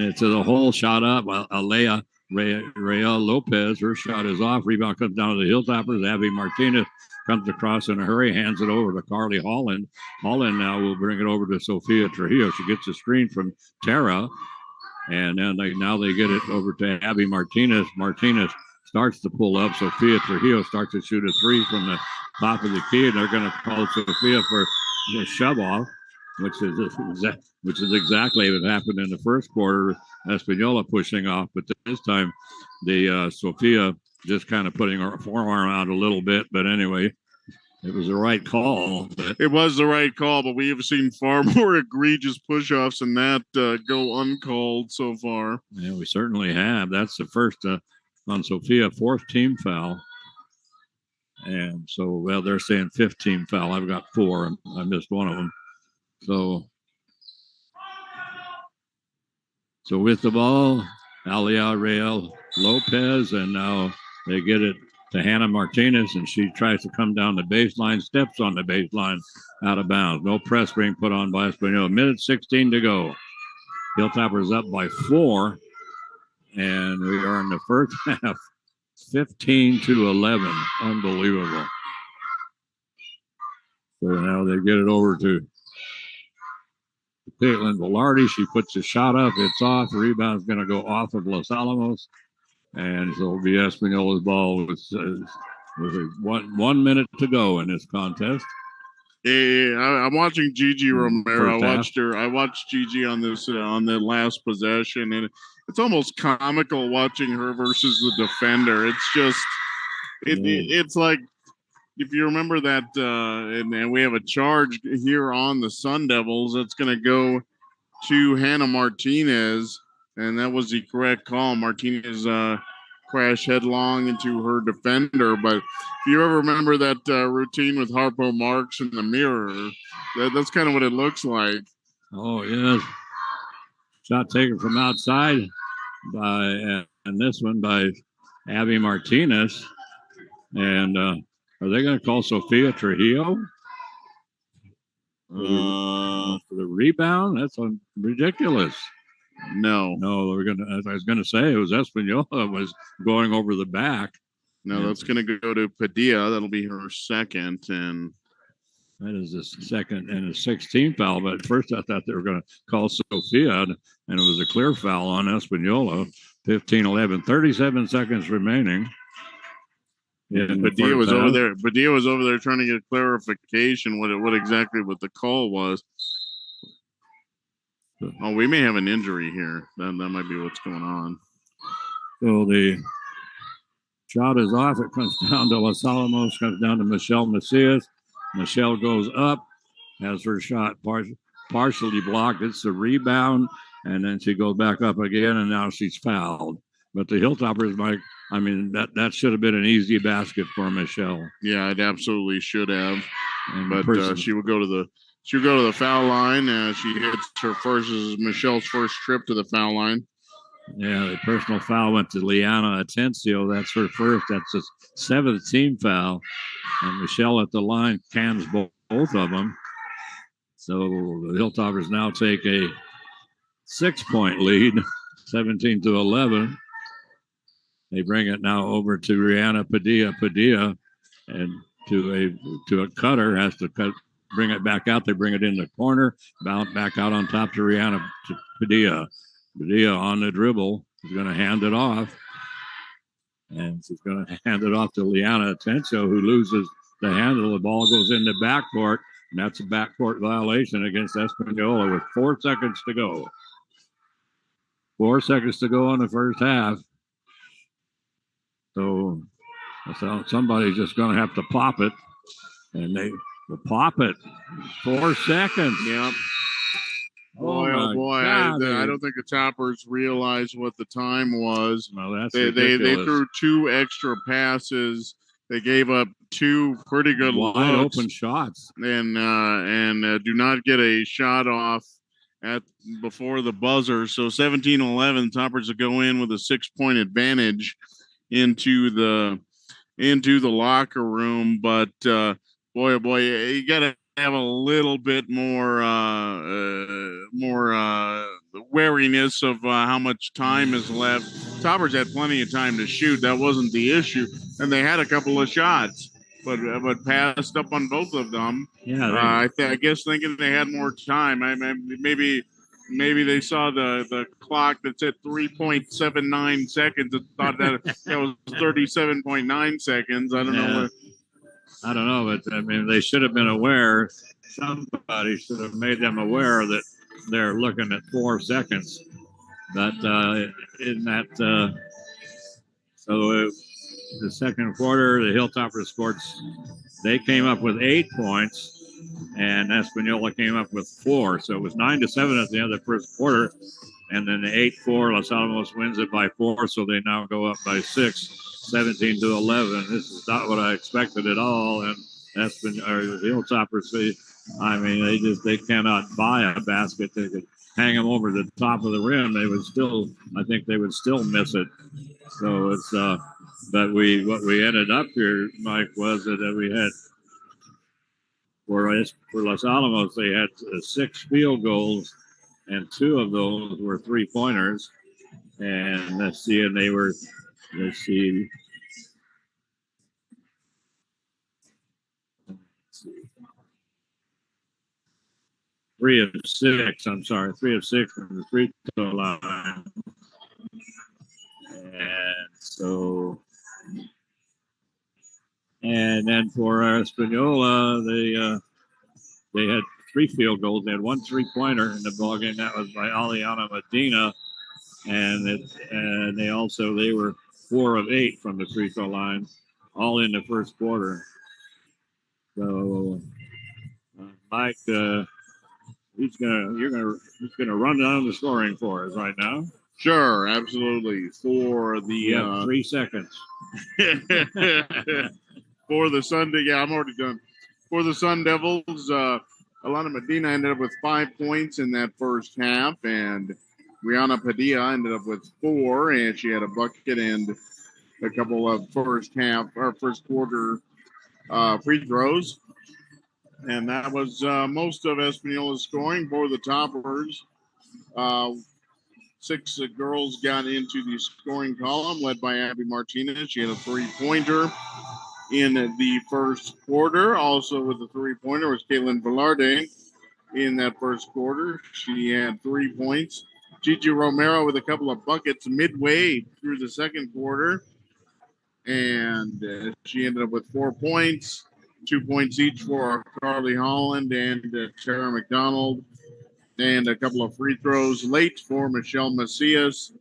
it to the hole. Shot up. Alea Rael Lopez. Her shot is off. Rebound comes down to the Hilltoppers. Abby Martinez comes across in a hurry, hands it over to Carly Holland. Holland now will bring it over to Sofia Trujillo. She gets a screen from Tara. And then now they get it over to Abby Martinez. Martinez starts to pull up. Sofia Trujillo starts to shoot a 3 from the top of the key, and they're going to call Sofia for a shove off, which is exactly what happened in the first quarter. Espanola pushing off, but this time the Sofia just kind of putting her forearm out a little bit. But anyway, it was the right call. It was the right call, but we have seen far more egregious push-offs than that go uncalled so far. Yeah, we certainly have. That's the first on Sofia, 4th team foul. And so, well, they're saying 5th team foul. I've got 4. I missed one of them. So with the ball, Alia Rael Lopez, and now they get it to Hannah Martinez, and she tries to come down the baseline, steps on the baseline, out of bounds. No press being put on by Espanola. 1:16 to go. Hilltoppers up by 4, and we are in the first half, 15-11. Unbelievable. So now they get it over to Caitlin Velarde. She puts a shot up. It's off. The rebound's going to go off of Los Alamos. And so it'll be Espanola's ball with 1 minute to go in this contest. Yeah, I'm watching Gigi Romero. I watched Gigi on the last possession, and it's almost comical watching her versus the defender. It's just, it's like, if you remember that, and we have a charge here on the Sun Devils, that's going to go to Hannah Martinez, and that was the correct call. Martinez crashed headlong into her defender, but if you ever remember that routine with Harpo Marx in the mirror, that's kind of what it looks like. Oh, yes. Shot taken from outside and this one by Abby Martinez. And are they going to call Sofia Trujillo for the rebound? That's ridiculous. No, we're gonna. As I was going to say, it was Espanola was going over the back. No, that's going to go to Padilla. That'll be her second, and that is the second and a 16th foul. But at first, I thought they were going to call Sofia, and it was a clear foul on Espanola. 15-11, 37 seconds remaining. Padilla was over there. Padilla was over there trying to get clarification what exactly what the call was. Oh, we may have an injury here. That might be what's going on. So the shot is off. It comes down to Los Alamos, comes down to Michelle Macias. Michelle goes up, has her shot partially blocked. It's a rebound, and then she goes back up again, and now she's fouled. But the Hilltoppers, that should have been an easy basket for Michelle. Yeah, it absolutely should have. But she would go to the foul line. She hits her first. This is Michelle's first trip to the foul line. Yeah, the personal foul went to Liana Atencio. That's her first. That's a 7th team foul. And Michelle at the line cans both of them. So the Hilltoppers now take a 6-point lead, 17-11. They bring it now over to Rihanna Padilla. Padilla, and to a cutter, has to bring it back out. They bring it in the corner, bounce back out on top to Rihanna Padilla. Padilla on the dribble is going to hand it off. And she's going to hand it off to Liana Atencio, who loses the handle. The ball goes into backcourt, and that's a backcourt violation against Espanola with 4 seconds to go. 4 seconds to go in the first half. So somebody's just going to have to pop it, and they will pop it. 4 seconds. Yep. Oh boy! God, I don't think the Toppers realized what the time was. No, that's they ridiculous. threw 2 extra passes. They gave up 2 pretty good wide looks, open shots, and do not get a shot off before the buzzer. So 17-11, Toppers will go in with a 6-point advantage into the locker room. But boy, you got to have a little bit more wariness of how much time is left. Toppers had plenty of time to shoot. That wasn't the issue, and they had a couple of shots, but passed up on both of them. Yeah, I guess thinking they had more time. Maybe they saw the clock that's at 3.79 seconds and thought that was 37.9 seconds. I don't know. I don't know, but they should have been aware. Somebody should have made them aware that they're looking at 4 seconds. But in that, so the second quarter, the Hilltoppers scored. They came up with 8 points, and Espanola came up with 4. So it was 9-7 at the end of the first quarter, and then the 8-4. Los Alamos wins it by 4, so they now go up by 6. 17-11. This is not what I expected at all. And the Hilltoppers, they cannot buy a basket. They could hang them over the top of the rim. I think they would still miss it. So it's, but what we ended up here, Mike, was that we had, for Los Alamos, they had 6 field goals, and 2 of those were 3-pointers. And let's see, 3 of 6. I'm sorry, 3 of 6 from the free throw line. And then for Espanola, they had 3 field goals. They had 1 3-pointer in the ballgame. That was by Aliana Medina. And they were 4 of 8 from the free throw line, all in the first quarter. So Mike, he's gonna run down the scoring for us right now. Sure, absolutely. For the 3 seconds. For the I'm already done. For the Sun Devils, Alana Medina ended up with 5 points in that first half, and Rihanna Padilla ended up with 4, and she had a bucket and a couple of first quarter free throws. And that was most of Espanola's scoring for the Toppers. 6 girls got into the scoring column, led by Abby Martinez. She had a 3-pointer in the first quarter. Also with the 3-pointer was Caitlin Velarde in that first quarter. She had 3 points. Gigi Romero with a couple of buckets midway through the second quarter. and she ended up with 4 points, 2 points each for Carly Holland and Tara McDonald, and a couple of free throws late for Michelle Macias.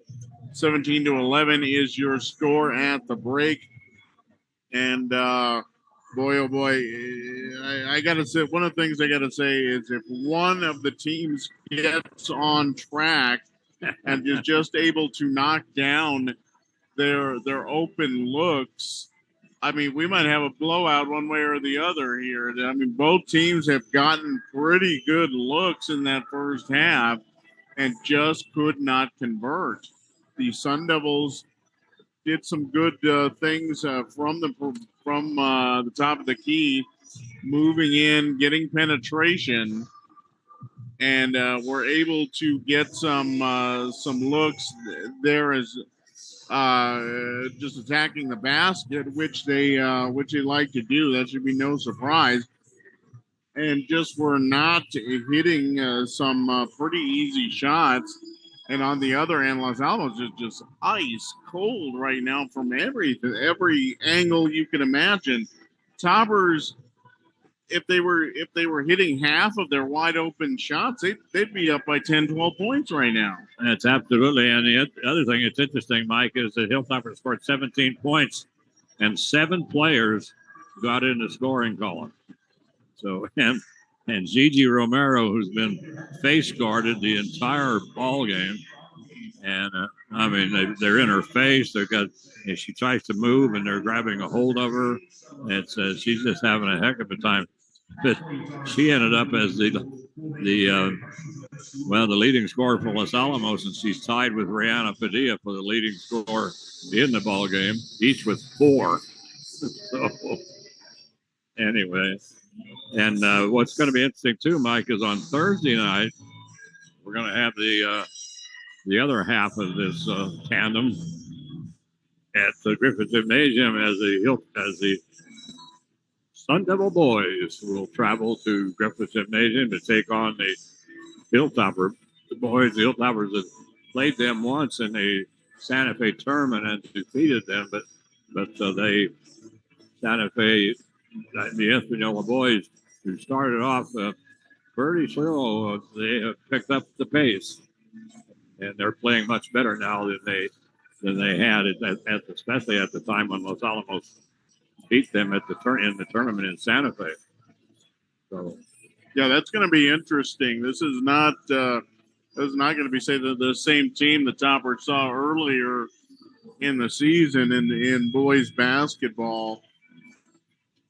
17-11 is your score at the break. And boy, oh boy, I got to say, one of the things I got to say is if one of the teams gets on track and is just able to knock down their open looks, I mean, we might have a blowout one way or the other here. I mean, both teams have gotten pretty good looks in that first half and just could not convert. The Sun Devils did some good things from the top of the key, moving in, getting penetration, and were able to get some looks there as just attacking the basket, which they like to do. That should be no surprise. And just were not hitting some pretty easy shots. And on the other end, Los Alamos is just ice cold right now from every angle you can imagine. Toppers, if they were hitting half of their wide open shots, they'd be up by 10, 12 points right now. That's absolutely. And the other thing that's interesting, Mike, is that Hilltoppers scored 17 points and 7 players got in the scoring column. So, and Gigi Romero, who's been face guarded the entire ball game, and I mean they're in her face. They've got if she tries to move and they're grabbing a hold of her. It's she's just having a heck of a time. But she ended up as the leading scorer for Los Alamos, and she's tied with Rihanna Padilla for the leading scorer in the ball game, each with 4. So anyway. And what's going to be interesting too, Mike, is on Thursday night we're going to have the other half of this tandem at the Griffith Gymnasium as the Sun Devil boys will travel to Griffith Gymnasium to take on the Hilltopper. The boys, the Hilltoppers, have played them once in the Santa Fe tournament and defeated them, but Santa Fe. The Espanola boys, who started off pretty slow, they have picked up the pace, and they're playing much better now than they had, especially at the time when Los Alamos beat them in the tournament in Santa Fe. So, yeah, that's going to be interesting. This is not going to be the same team the Toppers saw earlier in the season in boys basketball.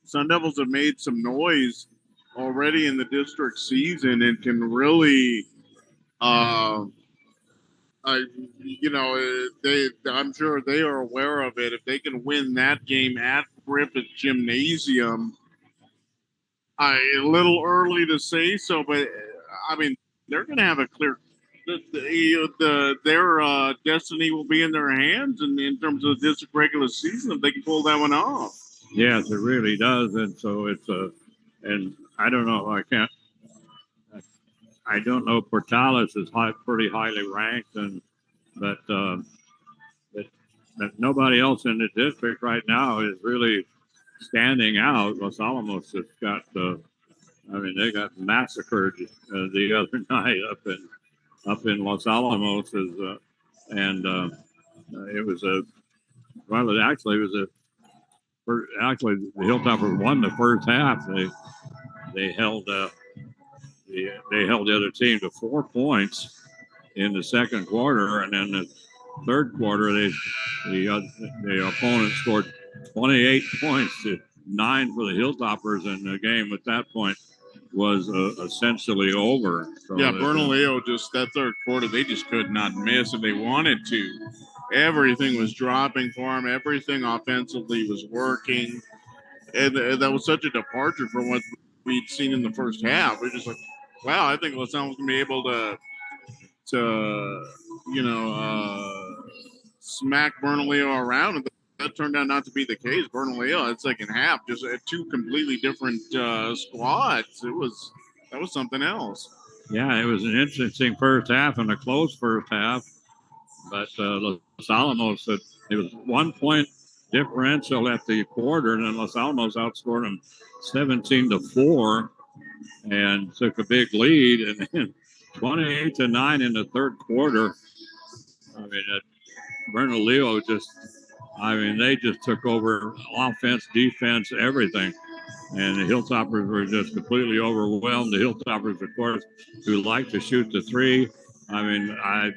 Sun Devils have made some noise already in the district season and can really, I'm sure they are aware of it. If they can win that game at Griffith Gymnasium, a little early to say so, but I mean, they're going to have a clear. Their destiny will be in their hands, and in terms of the district regular season, if they can pull that one off. Yes, it really does, and so it's and I don't know. I don't know. Portales is pretty highly ranked, but nobody else in the district right now is really standing out. Los Alamos has got. They got massacred the other night up in Los Alamos, and it was Actually, the Hilltoppers won the first half. They held the other team to 4 points in the second quarter, and then the third quarter, the opponent scored 28 points to 9 for the Hilltoppers, and the game at that point was essentially over. So yeah, Bernalillo that third quarter, they just could not miss if they wanted to. Everything was dropping for him. Everything offensively was working. And that was such a departure from what we'd seen in the first half. We're just like, wow, I think Los Alamos going to be able to smack Bernalillo around. And that turned out not to be the case. Bernalillo, that second half, just had 2 completely different squads. That was something else. Yeah, it was an interesting first half and a close first half. But Los Alamos, it was 1 point differential at the quarter, and then Los Alamos outscored them 17-4 and took a big lead. And then 28-9 in the third quarter. I mean, Bernalillo they just took over offense, defense, everything. And the Hilltoppers were just completely overwhelmed. The Hilltoppers, of course, who like to shoot the three. I mean, I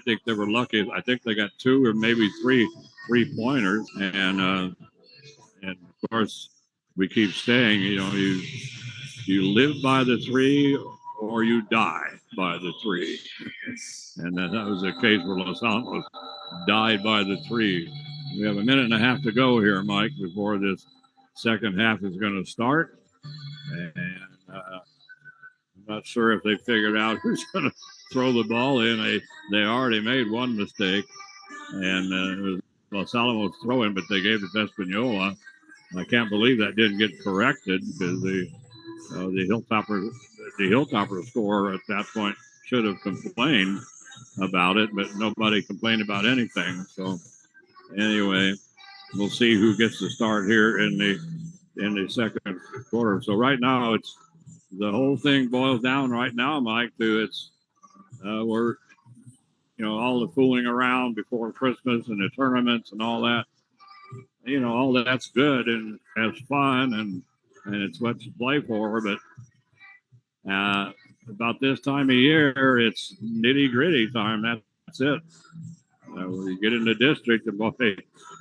think they were lucky. I think they got 2 or maybe 3 3-pointers. And of course, we keep saying, you live by the 3 or you die by the 3. And that was the case where Los Alamos died by the 3. We have a minute and a half to go here, Mike, before this second half is going to start. And I'm not sure if they figured out who's going to throw the ball in. They already made one mistake, and it was Los Alamos throwing, but they gave it to Espanola. I can't believe that didn't get corrected, because the Hilltopper scorer at that point should have complained about it, but nobody complained about anything. So anyway, we'll see who gets the start here in the second quarter. So right now, it's the whole thing boils down right now, Mike, to we're all the fooling around before Christmas and the tournaments and all that. All that's good and has fun and it's what you play for. But about this time of year, it's nitty gritty time. That's it. When you get in the district, and boy,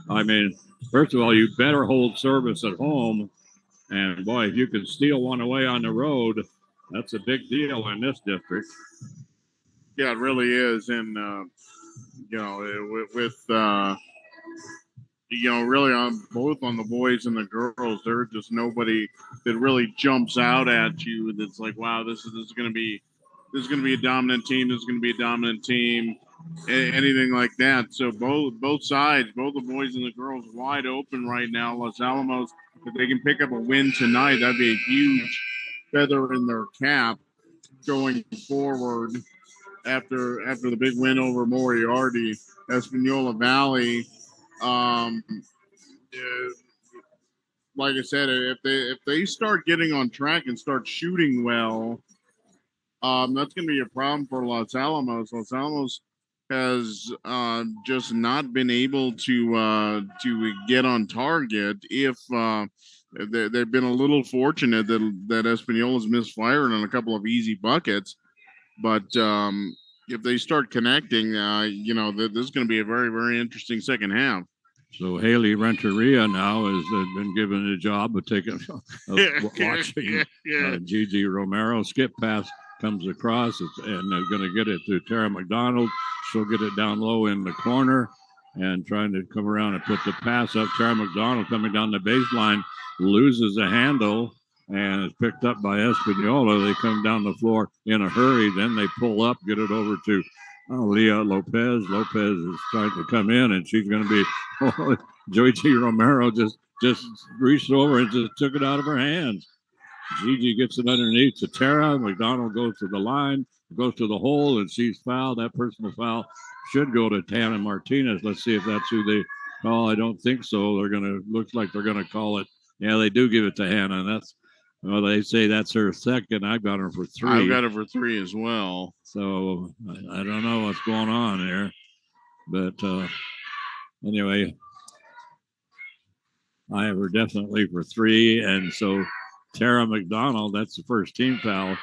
I mean, first of all, you better hold service at home. And boy, if you can steal one away on the road, that's a big deal in this district. Yeah, it really is. And, really on both on the boys and the girls, there's just nobody that really jumps out at you. That's like, wow, this is going to be a dominant team. This is going to be a dominant team. Anything like that. So both sides, both the boys and the girls, wide open right now. Los Alamos, if they can pick up a win tonight, that'd be a huge feather in their cap going forward. After the big win over Moriarty, Espanola Valley, like I said, if they start getting on track and start shooting well, that's going to be a problem for Los Alamos. Los Alamos has just not been able to get on target. If they've been a little fortunate that Espanola misfired on a couple of easy buckets. But if they start connecting, this is going to be a very, very interesting second half. So Haley Renteria now has been given the job of watching Gigi Romero. Skip pass comes across, and they're going to get it to Tara McDonald. She'll get it down low in the corner and trying to come around and put the pass up. Tara McDonald coming down the baseline, loses the handle, and it's picked up by Espanola. They come down the floor in a hurry. Then they pull up, get it over to Leah Lopez. Lopez is trying to come in, and she's going to be Gigi Romero just reached over and just took it out of her hands. Gigi gets it underneath to Tara. McDonald goes to the line, goes to the hole, and she's fouled. That personal foul should go to Tana Martinez. Let's see if that's who they call. I don't think so. Looks like they're going to call it. Yeah, they do give it to Hannah. They say that's her second. I've got her for 3. I've got her for 3 as well. So I don't know what's going on there. But anyway, I have her definitely for 3. And so Tara McDonald, that's the first team foul.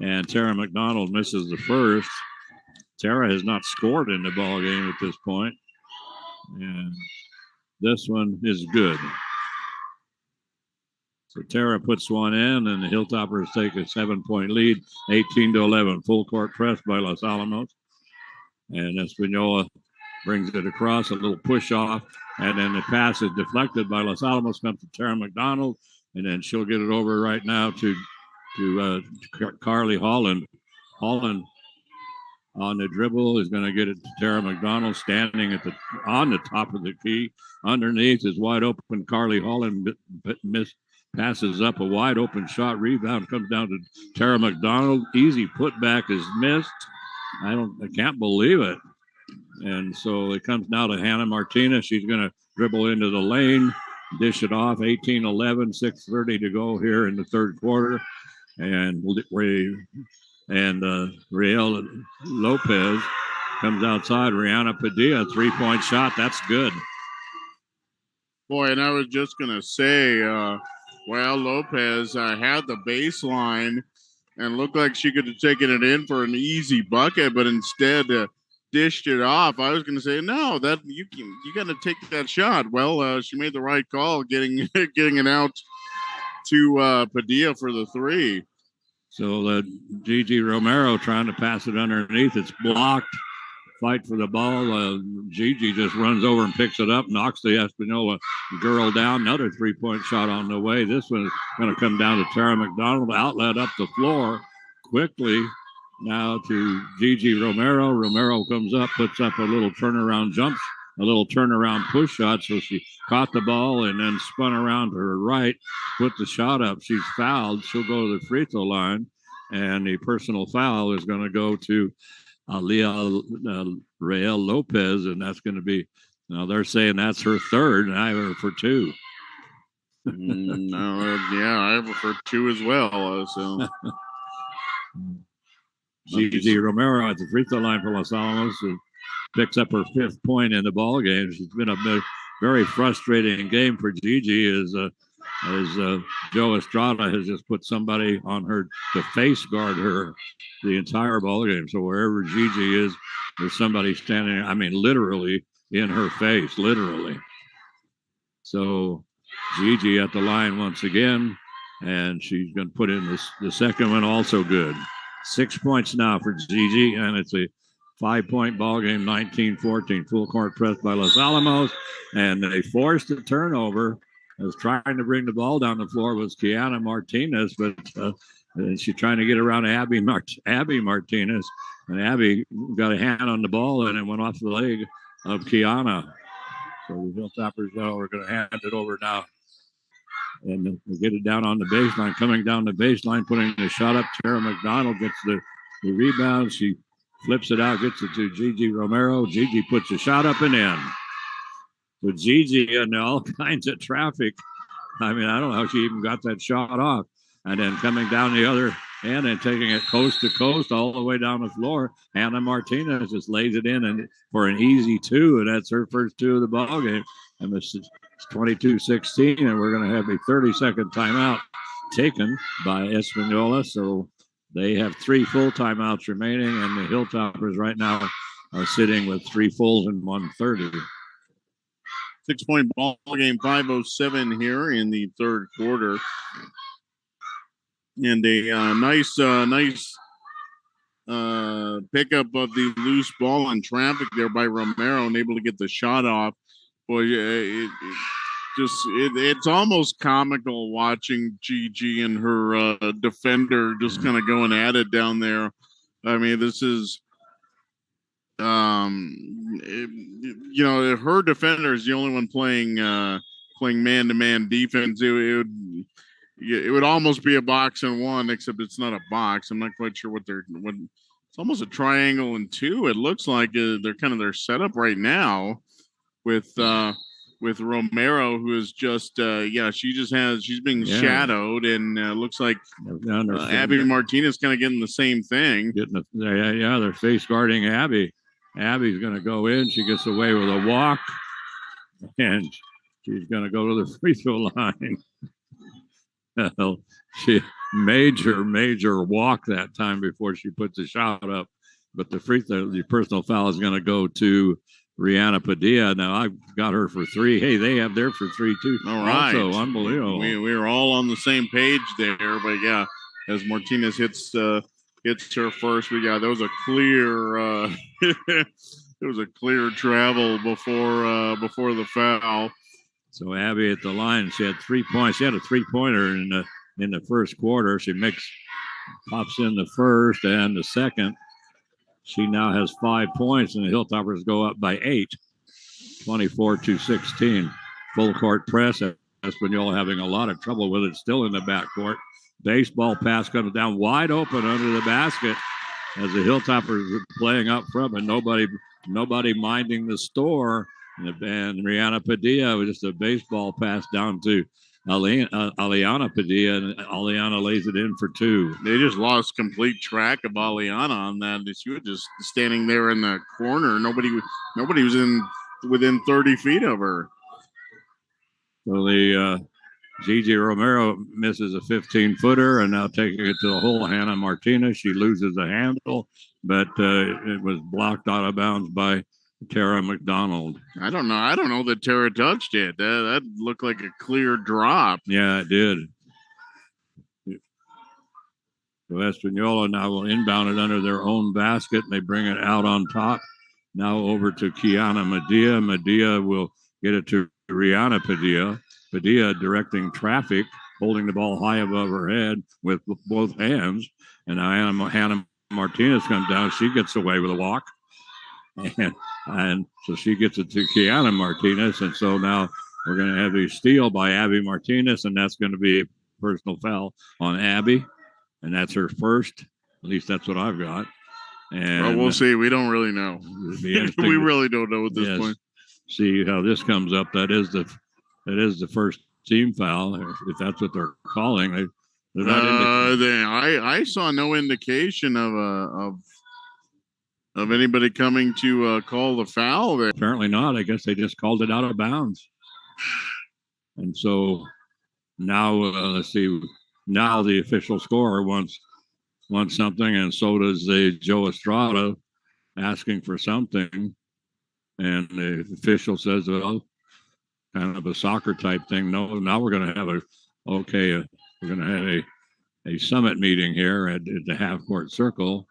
And Tara McDonald misses the first. Tara has not scored in the ball game at this point. And this one is good. So Tara puts one in, and the Hilltoppers take a 7-point lead, 18-11. Full court press by Los Alamos. And Espanola brings it across, a little push off, and then the pass is deflected by Los Alamos, comes to Tara McDonald, and then she'll get it over right now to Carly Holland. Holland on the dribble is going to get it to Tara McDonald, standing on the top of the key. Underneath is wide open. Carly Holland passes up a wide open shot. Rebound comes down to Tara McDonald. Easy putback is missed. I can't believe it. And so it comes now to Hannah Martinez. She's going to dribble into the lane, dish it off. 18-11, 6:30 to go here in the third quarter, and Riel Lopez comes outside. Rihanna Padilla, 3-point shot. That's good. Boy, and I was just going to say, Lopez had the baseline and looked like she could have taken it in for an easy bucket, but instead dished it off. I was going to say, no, that you got to take that shot. Well, she made the right call, getting it out to Padilla for the three. So Gigi Romero trying to pass it underneath. It's blocked. Fight for the ball. Gigi just runs over and picks it up, knocks the Espanola girl down. Another 3-point shot on the way. This one is going to come down to Tara McDonald. Outlet up the floor quickly now to Gigi Romero. Romero comes up, puts up a little turnaround push shot. So she caught the ball and then spun around to her right, put the shot up. She's fouled. She'll go to the free throw line, and the personal foul is going to go to Riel Lopez, and that's going to be, now they're saying that's her third, and I have her for two. I have her for two as well. So Gigi Romero at the free throw line for Los Alamos, who picks up her 5th point in the ball game. It's been a very frustrating game for Gigi as Joe Estrada has just put somebody on her to face guard her the entire ball game. So wherever Gigi is, there's somebody standing, literally in her face, literally. So Gigi at the line once again, and she's going to put in the second one, also good. 6 points now for Gigi, and it's a 5-point ball game, 19-14. Full court press by Los Alamos, and they forced a turnover. Was trying to bring the ball down the floor was Kiana Martinez, but she's trying to get around Abby Martinez, and Abby got a hand on the ball and it went off the leg of Kiana. So the Hilltoppers we're going to hand it over now, and we'll get it down on the baseline. Coming down the baseline, putting the shot up. Tara McDonald gets the rebound. She flips it out, gets it to Gigi Romero. Gigi puts the shot up and in. With Gigi and all kinds of traffic. I don't know how she even got that shot off. And then coming down the other end and taking it coast to coast all the way down the floor. Hannah Martinez just lays it in and for an easy 2, and that's her first 2 of the ball game. And this is 22-16, and we're going to have a 30-second timeout taken by Espanola. So they have 3 full timeouts remaining, and the Hilltoppers right now are sitting with 3 fulls and 1:30. 6-point ball game, 5:07 here in the third quarter. And a nice pickup of the loose ball in traffic there by Romero, and able to get the shot off. Boy, it's almost comical watching Gigi and her defender just kind of going at it down there. This is her defender is the only one playing man-to-man defense. It would almost be a box and 1, except it's not a box. I'm not quite sure what it's almost a triangle and 2. It looks like they're kind of their setup right now with Romero, who is just she's being shadowed, and looks like Abby Martinez kind of getting the same thing. They're face guarding Abby. Abby's going to go in. She gets away with a walk, and she's going to go to the free throw line. She major walk that time before she puts the shot up. But the personal foul is going to go to Rihanna Padilla. Now I've got her for 3. Hey, they have their for 3 too. All right, also unbelievable. We're all on the same page there. But yeah, as Martinez hits her first, there was a clear there was a clear travel before the foul. So Abby at the line, she had 3 points. She had a 3-pointer in the first quarter. She pops in the first and the second. She now has 5 points, and the Hilltoppers go up by 8, 24-16. Full court press. Espanola having a lot of trouble with it, still in the backcourt. Baseball pass comes down wide open under the basket as the Hilltoppers are playing up front, but nobody minding the store. And Rihanna Padilla was just a baseball pass down to Aliana Padilla, and Aliana lays it in for 2. They just lost complete track of Aliana on that. She was just standing there in the corner. Nobody was within 30 feet of her. So the Gigi Romero misses a 15-footer, and now taking it to the hole, Hannah Martinez. She loses the handle, but it was blocked out of bounds by Tara McDonald. I don't know that Tara touched it. That looked like a clear drop. Yeah, it did. So Espanola now will inbound it under their own basket, and they bring it out on top. Now over to Kiana Medea. Medea will get it to Rihanna Padilla. Padilla directing traffic, holding the ball high above her head with both hands. And now Hannah Martinez comes down. She gets away with a walk. And so she gets it to Kiana Martinez. And so now we're going to have a steal by Abby Martinez, and that's going to be a personal foul on Abby. And that's her first. At least that's what I've got. And well, we'll see. We don't really know. We really don't know at this point. See how this comes up. That is the first team foul, if that's what they're calling. They're not I saw no indication of anybody coming to call the foul there. Apparently not. I guess they just called it out of bounds. And so now let's see. Now the official scorer wants something, and so does the Joe Estrada, asking for something. And the official says, well, kind of a soccer type thing. No, now we're going to have we're going to have a summit meeting here at the half court circle.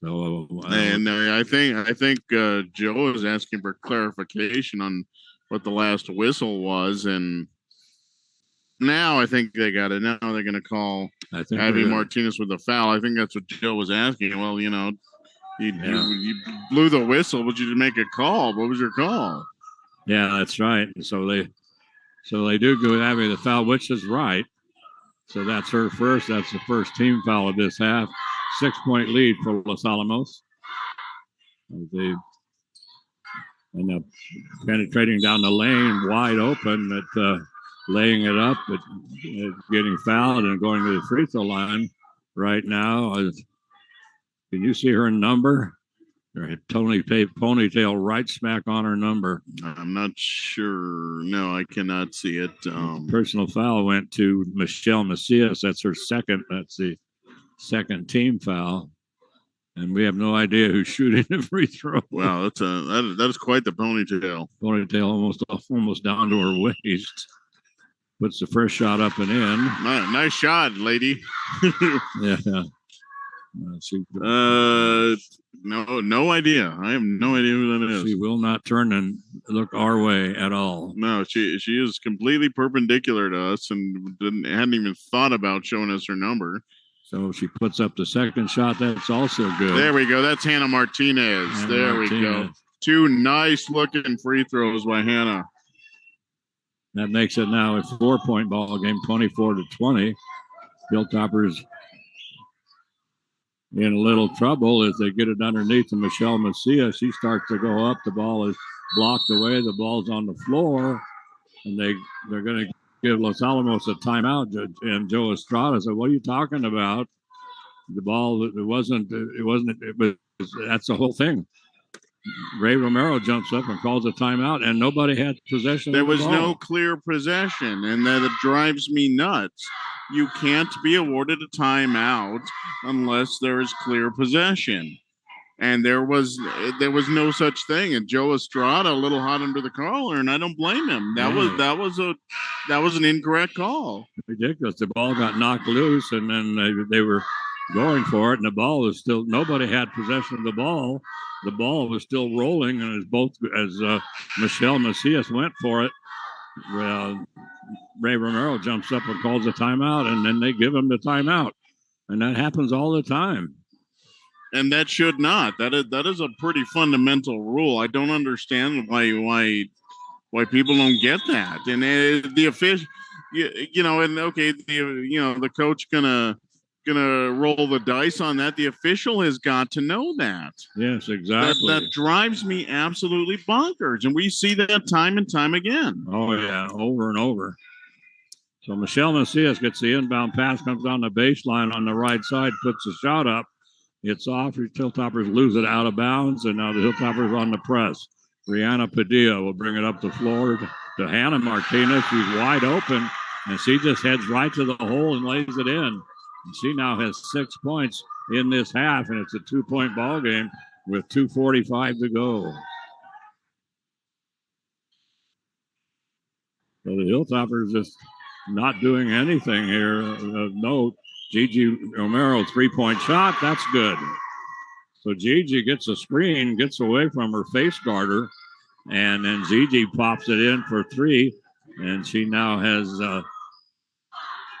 So, and I think Joe is asking for clarification on what the last whistle was, and now I think they got it. Now they're going to call Abby Martinez with a foul. I think that's what Joe was asking. Well, you blew the whistle, but you didn't make a call. What was your call? Yeah, that's right. So they do go with Abby the foul, which is right. So that's her first. That's the first team foul of this half. 6-point lead for Los Alamos. They end up penetrating down the lane, wide open, but laying it up, but getting fouled and going to the free throw line right now. Can you see her number? Her ponytail right smack on her number. I'm not sure. No, I cannot see it. Personal foul went to Michelle Macias. That's her second. That's the second team foul. And we have no idea who's shooting the free throw. Wow, that is quite the ponytail. Ponytail almost down to her waist. Puts the first shot up and in. Nice shot, lady. Yeah. No idea. I have no idea who that is. She will not turn and look our way at all. No, she is completely perpendicular to us and hadn't even thought about showing us her number. So she puts up the second shot. That's also good. There we go. That's Hannah Martinez. We go. 2 nice looking free throws by Hannah. That makes it now a 4-point ball game, 24-20. Hilltoppers in a little trouble as they get it underneath to Michelle Macias. She starts to go up. The ball is blocked away. The ball's on the floor, and they're going to give Los Alamos a timeout. And Joe Estrada said, "What are you talking about? The ball, it was. That's the whole thing." Ray Romero jumps up and calls a timeout, and nobody had possession. There was no clear possession, and that drives me nuts. You can't be awarded a timeout unless there is clear possession, and there was no such thing. And Joe Estrada a little hot under the collar, and I don't blame him. That was an incorrect call. Ridiculous. The ball got knocked loose, and then they were going for it, and the ball was still. Nobody had possession of the ball. The ball was still rolling, and as Michelle Macias went for it, Ray Romero jumps up and calls a timeout, and then they give him the timeout, and that happens all the time. And that should not. That is a pretty fundamental rule. I don't understand why people don't get that. And the official, and okay, the coach gonna gonna roll the dice on that. The official has got to know that. Yes, exactly. That drives me absolutely bonkers, and we see that time and time again. Oh yeah, over and over. So Michelle Macias gets the inbound pass, comes down the baseline on the right side, puts a shot up. It's off. Hilltoppers lose it out of bounds, and now the Hilltoppers on the press. Brianna Padilla will bring it up the floor to Hannah Martinez. She's wide open, and she just heads right to the hole and lays it in. And she now has 6 points in this half, and it's a 2-point ball game with 2:45 to go. So the Hilltoppers just not doing anything here of note. Gigi Romero, 3-point shot. That's good. So Gigi gets a screen, gets away from her face guarder, and then Gigi pops it in for 3, and she now has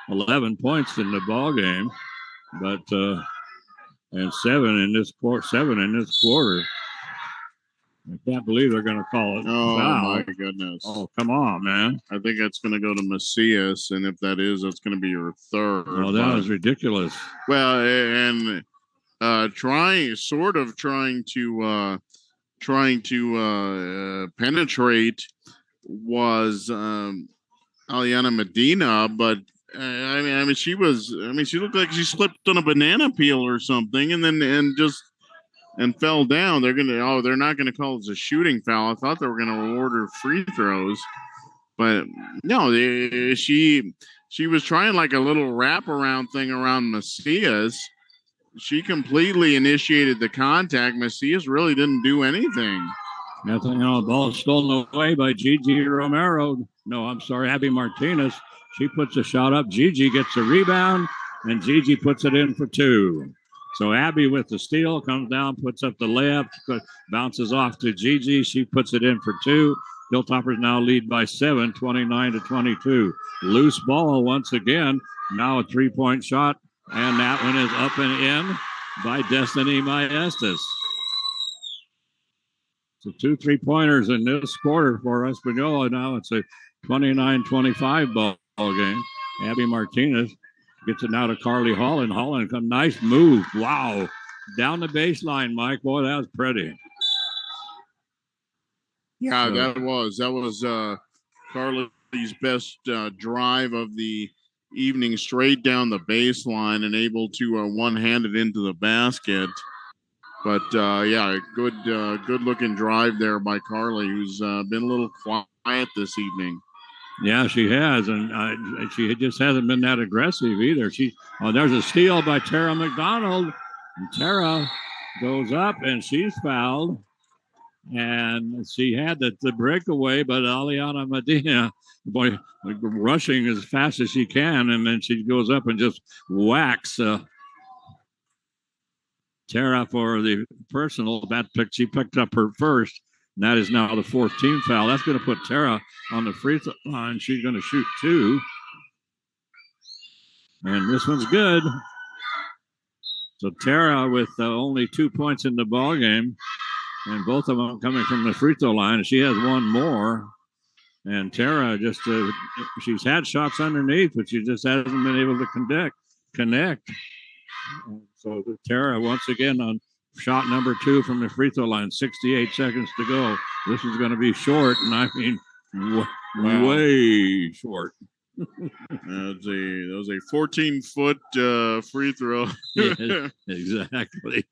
11 points in the ball game, but and 7 in this quarter. I can't believe they're going to call it. Oh, foul. my goodness. Oh, come on, man. I think that's going to go to Macias, and if that is, that's going to be your third. Oh, that was ridiculous. Well, and trying to penetrate was Aliana Medina, but I mean, she looked like she slipped on a banana peel or something, and fell down. They're not gonna call it a shooting foul. I thought they were gonna award her free throws, but no, she was trying like a little wraparound thing around Macias. She completely initiated the contact. Macias really didn't do anything. Nothing. The ball stolen away by Gigi Romero. No, I'm sorry, Abby Martinez. She puts a shot up. Gigi gets a rebound, and Gigi puts it in for 2. So Abby with the steal comes down, puts up the layup, bounces off to Gigi. She puts it in for 2. Hilltoppers now lead by 7, 29-22. Loose ball once again. Now a 3-point shot, and that one is up and in by Destiny Maestas. So 2 3-pointers in this quarter for Espanola. Now it's a 29-25 ball game. Abby Martinez gets it now to Carly Holland. Holland, a nice move. Wow. Down the baseline, Mike. Boy, that was pretty. Yeah, that was Carly's best drive of the evening, straight down the baseline and able to one-hand it into the basket. But yeah, good looking drive there by Carly, who's been a little quiet this evening. Yeah, she has, and she just hasn't been that aggressive either. There's a steal by Tara McDonald, and Tara goes up and she's fouled, and she had the breakaway, but Aliana Medina, boy, rushing as fast as she can, and then she goes up and just whacks Tara for the personal. She picked up her first. And that is now the 4th team foul. That's going to put Tara on the free throw line. She's going to shoot 2. And this one's good. So Tara with only 2 points in the ball game, and both of them coming from the free throw line. She has one more. And Tara just, she's had shots underneath, but she just hasn't been able to connect. So Tara once again on shot number 2 from the free throw line. 68 seconds to go. This is going to be short, and I mean way short. That was a 14-foot free throw. Yeah, exactly.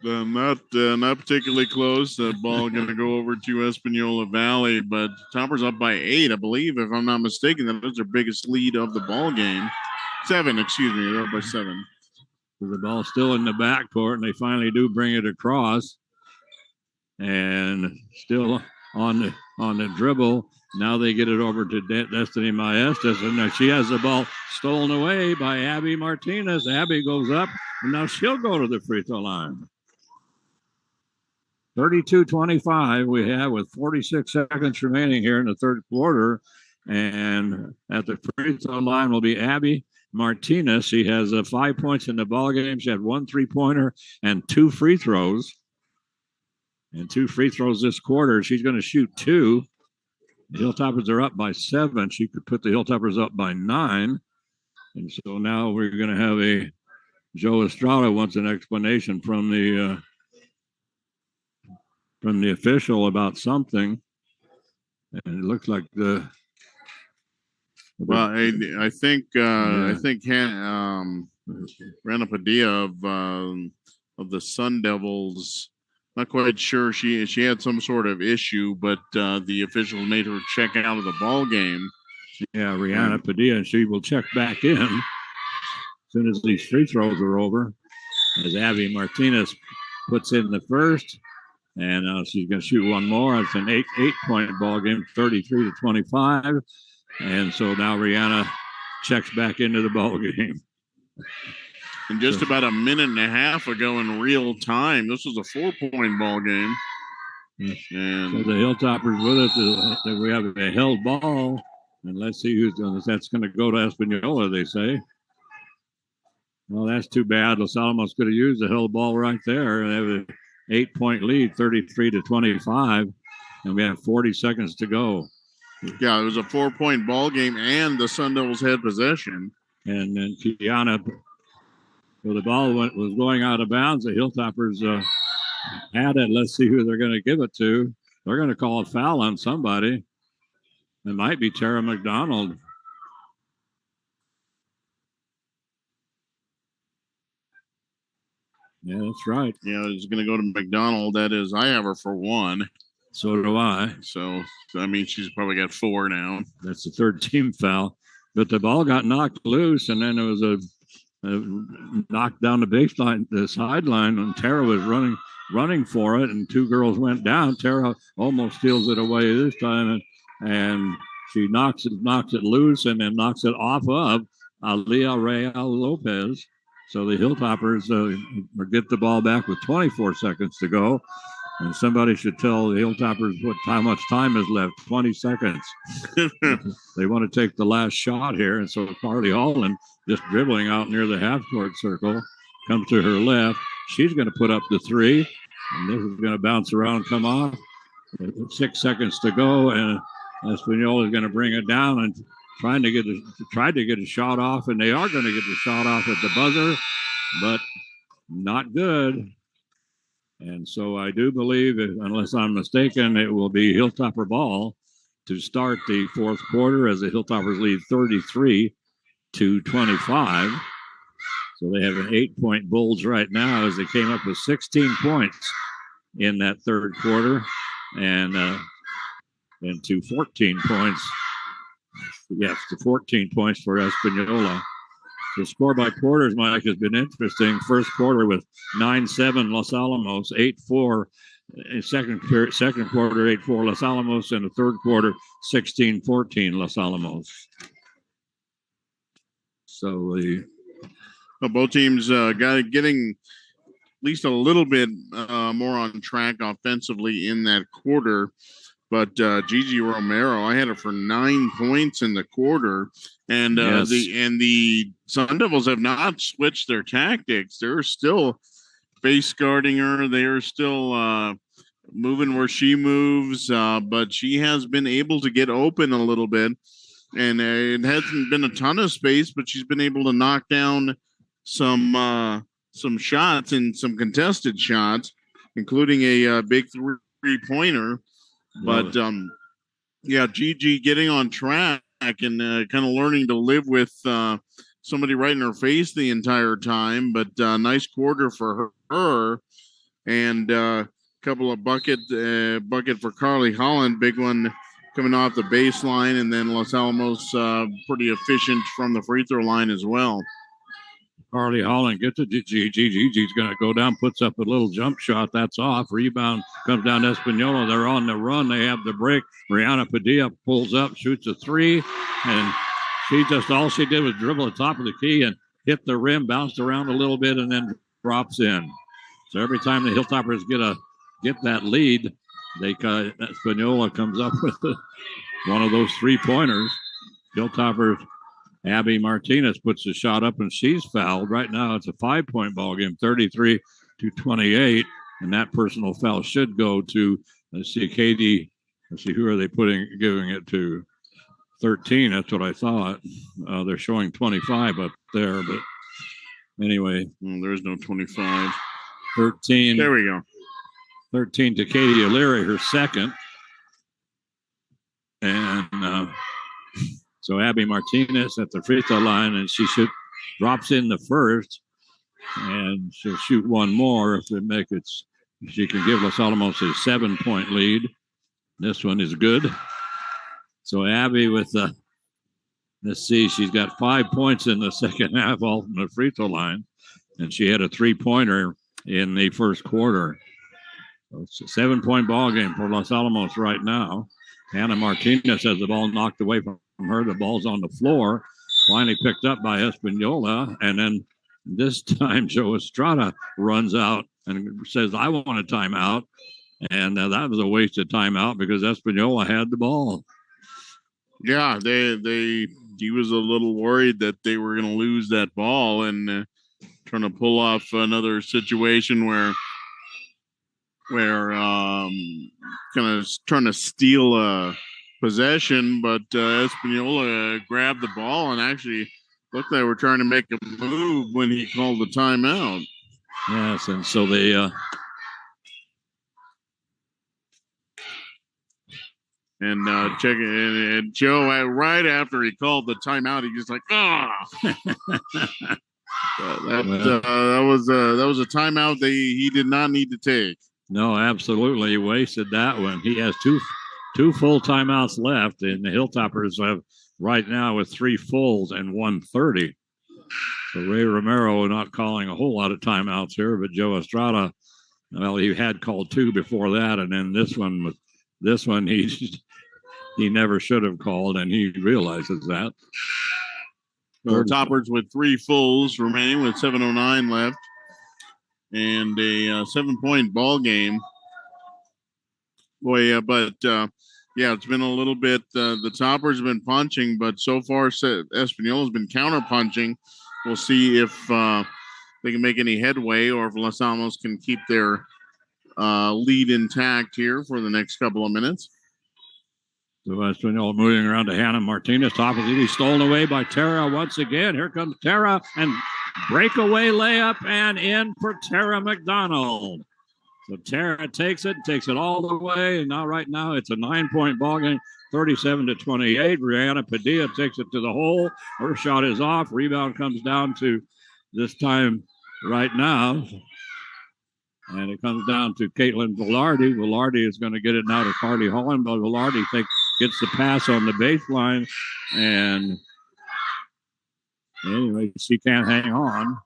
Not particularly close. The ball going to go over to Espanola Valley, but Toppers up by 8, I believe, if I'm not mistaken. That was their biggest lead of the ball game. 7, excuse me. They're up by 7. The ball's still in the backcourt, and they finally do bring it across. And still on the dribble. Now they get it over to Destiny Maestas, and she has the ball stolen away by Abby Martinez. Abby goes up, and now she'll go to the free throw line. 32-25 we have with 46 seconds remaining here in the third quarter. And at the free throw line will be Abby Martinez. She has 5 points in the ball game. She had 1 3-pointer and 2 free throws. And 2 free throws this quarter. She's going to shoot 2. The Hilltoppers are up by 7. She could put the Hilltoppers up by 9. And so now we're going to have Joe Estrada wants an explanation from the official about something, and it looks like well, I think Rana Padilla of the Sun Devils. Not quite sure. She had some sort of issue, but the officials made her check out of the ball game. Yeah, Rihanna Padilla, and she will check back in as soon as these free throws are over. As Abby Martinez puts in the first, and she's going to shoot one more. It's an eight-point ball game, 33-25. And so now Rihanna checks back into the ball game. And just about a minute and a half ago in real time, this was a 4-point ball game. And so the Hilltoppers with it. We have a held ball. And let's see who's doing this. That's going to go to Espanola, they say. Well, that's too bad. Los Alamos could have used the held ball right there. They have an 8-point lead, 33-25. And we have 40 seconds to go. Yeah, it was a 4-point ball game, and the Sun Devils had possession. And then Kiana, well, the ball was going out of bounds. The Hilltoppers had it. Let's see who they're going to give it to. They're going to call a foul on somebody. It might be Tara McDonald. Yeah, that's right. Yeah, it's going to go to McDonald. That is, I have her for 1. So do I. So I mean, she's probably got 4 now. That's the third team foul. But the ball got knocked loose, and then there was a knocked down the baseline, the sideline, and Tara was running for it, and 2 girls went down. Tara almost steals it away this time, and she knocks it loose, and then knocks it off of Alia Real Lopez. So the Hilltoppers get the ball back with 24 seconds to go. And somebody should tell the Hilltoppers how much time is left. 20 seconds. They want to take the last shot here. And so Carly Holland, just dribbling out near the half-court circle, comes to her left. She's going to put up the 3. And this is going to bounce around and come off. 6 seconds to go. And Espanola is going to bring it down and tried to get a shot off. And they are going to get the shot off at the buzzer. But not good. And so I do believe, unless I'm mistaken, it will be Hilltopper ball to start the fourth quarter as the Hilltoppers lead 33-25. So they have an 8-point bulge right now as they came up with 16 points in that third quarter and to 14 points. Yes, to 14 points for Espanola. The score by quarters, Mike, has been interesting. First quarter with 9-7 Los Alamos, 8-4 second quarter, 8-4 Los Alamos, and the third quarter, 16-14 Los Alamos. So both teams getting at least a little bit more on track offensively in that quarter. But Gigi Romero, I had her for 9 points in the quarter, and yes. the Sun Devils have not switched their tactics. They're still face guarding her. They are still moving where she moves, but she has been able to get open a little bit, and it hasn't been a ton of space, but she's been able to knock down some shots and some contested shots, including a big 3-pointer. But yeah, Gigi getting on track and kind of learning to live with somebody right in her face the entire time. But nice quarter for her, and a couple of bucket for Carly Holland, big one coming off the baseline, and then Los Alamos pretty efficient from the free throw line as well. Carly Holland gets it to Gigi. Gigi's going to go down, puts up a little jump shot. That's off. Rebound comes down to Espanola. They're on the run. They have the break. Rihanna Padilla pulls up, shoots a 3, and all she did was dribble the top of the key and hit the rim, bounced around a little bit, and then drops in. So every time the Hilltoppers get that lead, Espanola comes up with one of those 3-pointers. Hilltoppers. Abby Martinez puts the shot up, and she's fouled. Right now, it's a 5-point ball game, 33-28, and that personal foul should go to, Katie. Let's see, who are they giving it to? 13, that's what I thought. They're showing 25 up there, but Anyway, there's no 25. 13. There we go. 13 to Katie O'Leary, her second. And so Abby Martinez at the free throw line, and she drops in the first, and she'll shoot one more if they make it. She can give Los Alamos a 7-point lead. This one is good. So Abby with let's see, she's got 5 points in the second half, all from the free throw line, and she had a 3-pointer in the first quarter. So it's a 7-point ball game for Los Alamos right now. Hannah Martinez has the ball knocked away from her. The ball's on the floor, finally picked up by Espanola, and then this time Joe Estrada runs out and says, I want a timeout. And that was a waste of timeout because Espanola had the ball. Yeah, he was a little worried that they were going to lose that ball, and trying to pull off another situation where kind of trying to steal a possession, but Espanola grabbed the ball and actually looked like they were trying to make a move when he called the timeout. Yes, and so they and Joe, right after he called the timeout, he just like, that was a timeout he did not need to take. No, absolutely. He wasted that one. He has two full timeouts left, and the Hilltoppers have right now with 3 fulls and 1:30. So Ray Romero not calling a whole lot of timeouts here, but Joe Estrada, well, he had called 2 before that, and then this one he never should have called, and he realizes that. So Toppers with 3 fulls remaining with 7:09 left. And a 7-point ball game. Boy, yeah, but it's been a little bit. The Toppers have been punching, but so far Espanola's been counter punching. We'll see if they can make any headway, or if Los Alamos can keep their lead intact here for the next couple of minutes. So Espanola moving around to Hannah Martinez. Top of it, stolen away by Tara once again. Here comes Tara, and breakaway layup and in for Tara McDonald. So Tara takes it all the way, and now right now it's a 9-point ball game, 37-28. Brianna Padilla takes it to the hole. Her shot is off. Rebound comes down to this time right now. And it comes down to Caitlin Velarde. Velarde is going to get it now to Carly Holland, but Velarde gets the pass on the baseline, and anyway, she can't hang on.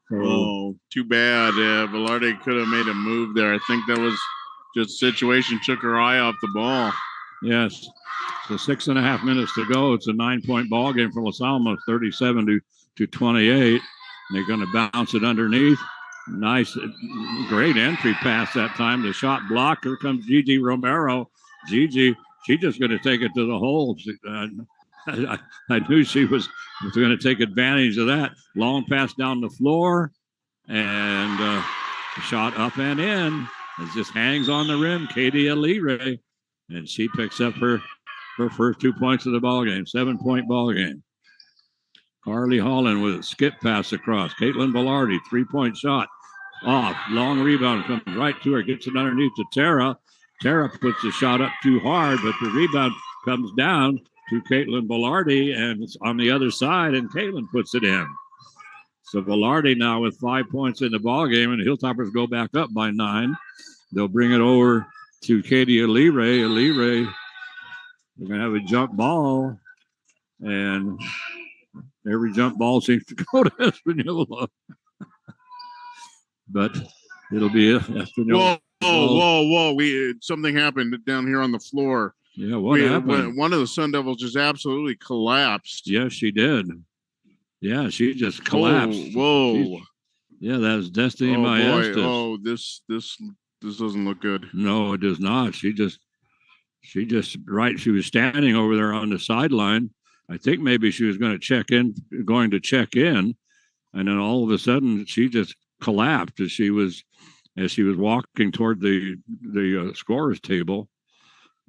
So, too bad. Velarde could have made a move there. I think that was just situation, took her eye off the ball. Yes. So 6.5 minutes to go. It's a 9-point ball game for Los Alamos, 37-28. They're going to bounce it underneath. Nice, great entry pass that time. The shot blocked. Here comes Gigi Romero. Gigi, she's just going to take it to the hole. I knew she was going to take advantage of that. Long pass down the floor, and shot up and in. It just hangs on the rim. Katie Alire, and she picks up her first 2 points of the ball game. 7-point ball game. Carly Holland with a skip pass across. Caitlin Velarde, 3-point shot. Off. Long rebound comes right to her. Gets it underneath to Tara. Tara puts the shot up too hard, but the rebound comes down to Caitlin Velarde, and it's on the other side, and Caitlin puts it in. So Velarde now with 5 points in the ball game, and the Hilltoppers go back up by 9. They'll bring it over to Katie Alire. Alire, they're going to have a jump ball, and every jump ball seems to go to Espanola. But it'll be Espanola. Whoa. Something happened down here on the floor. Yeah, what happened? One of the Sun Devils just absolutely collapsed. Yes, she did. Yeah, she just collapsed. Whoa. Yeah, that's Destiny Maestas. Oh, this doesn't look good. No, it does not. She was standing over there on the sideline. I think maybe she was going to check in, and then all of a sudden she just collapsed as she was walking toward the scorer's table.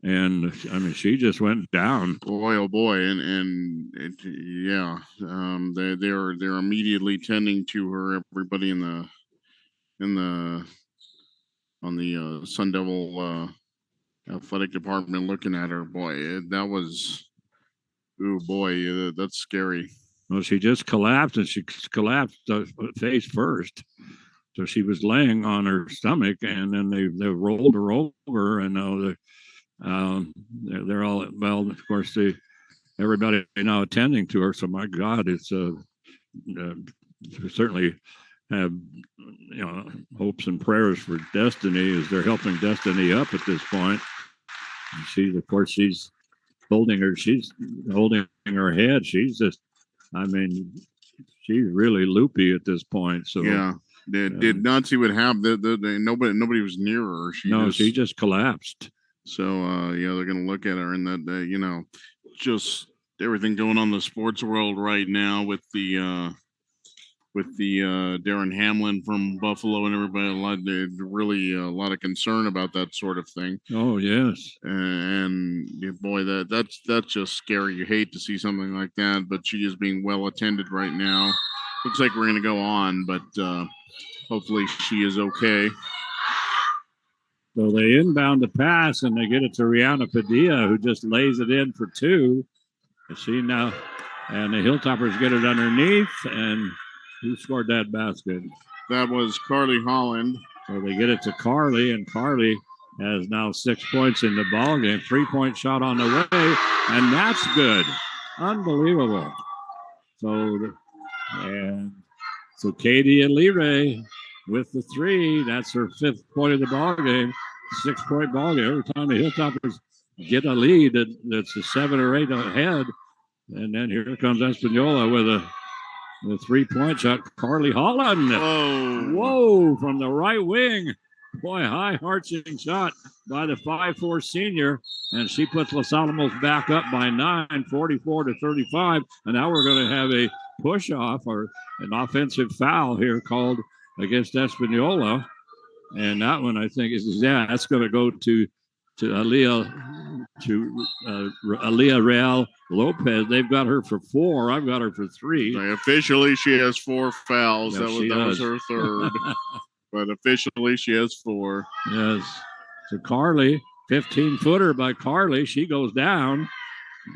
And I mean, she just went down. Boy, oh boy, yeah, they're immediately tending to her. Everybody on the Sun Devil athletic department looking at her. Boy, that was, oh boy, that's scary. Well, she just collapsed, and she collapsed face first. So she was laying on her stomach, and then they rolled her over, and they're all, well, of course, everybody now attending to her. So my God, it's certainly have hopes and prayers for Destiny as they're helping Destiny up at this point. She's holding her head. She's just, I mean, she's really loopy at this point. So yeah, did not see what happened. Nobody was near her. She just collapsed. So yeah, they're gonna look at her, and that just everything going on in the sports world right now with the Darren Hamlin from Buffalo and everybody. A lot of concern about that sort of thing. Oh yes, and boy, that's just scary. You hate to see something like that, but she is being well attended right now. Looks like we're gonna go on, but hopefully she is okay. So they inbound the pass, and they get it to Rihanna Padilla, who just lays it in for two. And the Hilltoppers get it underneath, and who scored that basket? That was Carly Holland. So they get it to Carly, and Carly has now 6 points in the ball game. 3-point shot on the way, and that's good. Unbelievable. So Katie Alire with the three. That's her 5th point of the ball game. 6-point ball game. Every time the Hilltoppers get a lead, that's a 7 or 8 ahead. And then here comes Espanola with a 3-point shot. Carly Holland. Whoa, from the right wing. Boy, high arching shot by the 5'4" senior. And she puts Los Alamos back up by 9, 44-35. And now we're going to have a push off or an offensive foul here called against Espanola. And that one, I think, that's going to go to Aaliyah Real Lopez. They've got her for 4. I've got her for 3. Officially, she has 4 fouls. Yes, that was her 3rd. But officially, she has 4. Yes. So Carly, 15-footer by Carly. She goes down.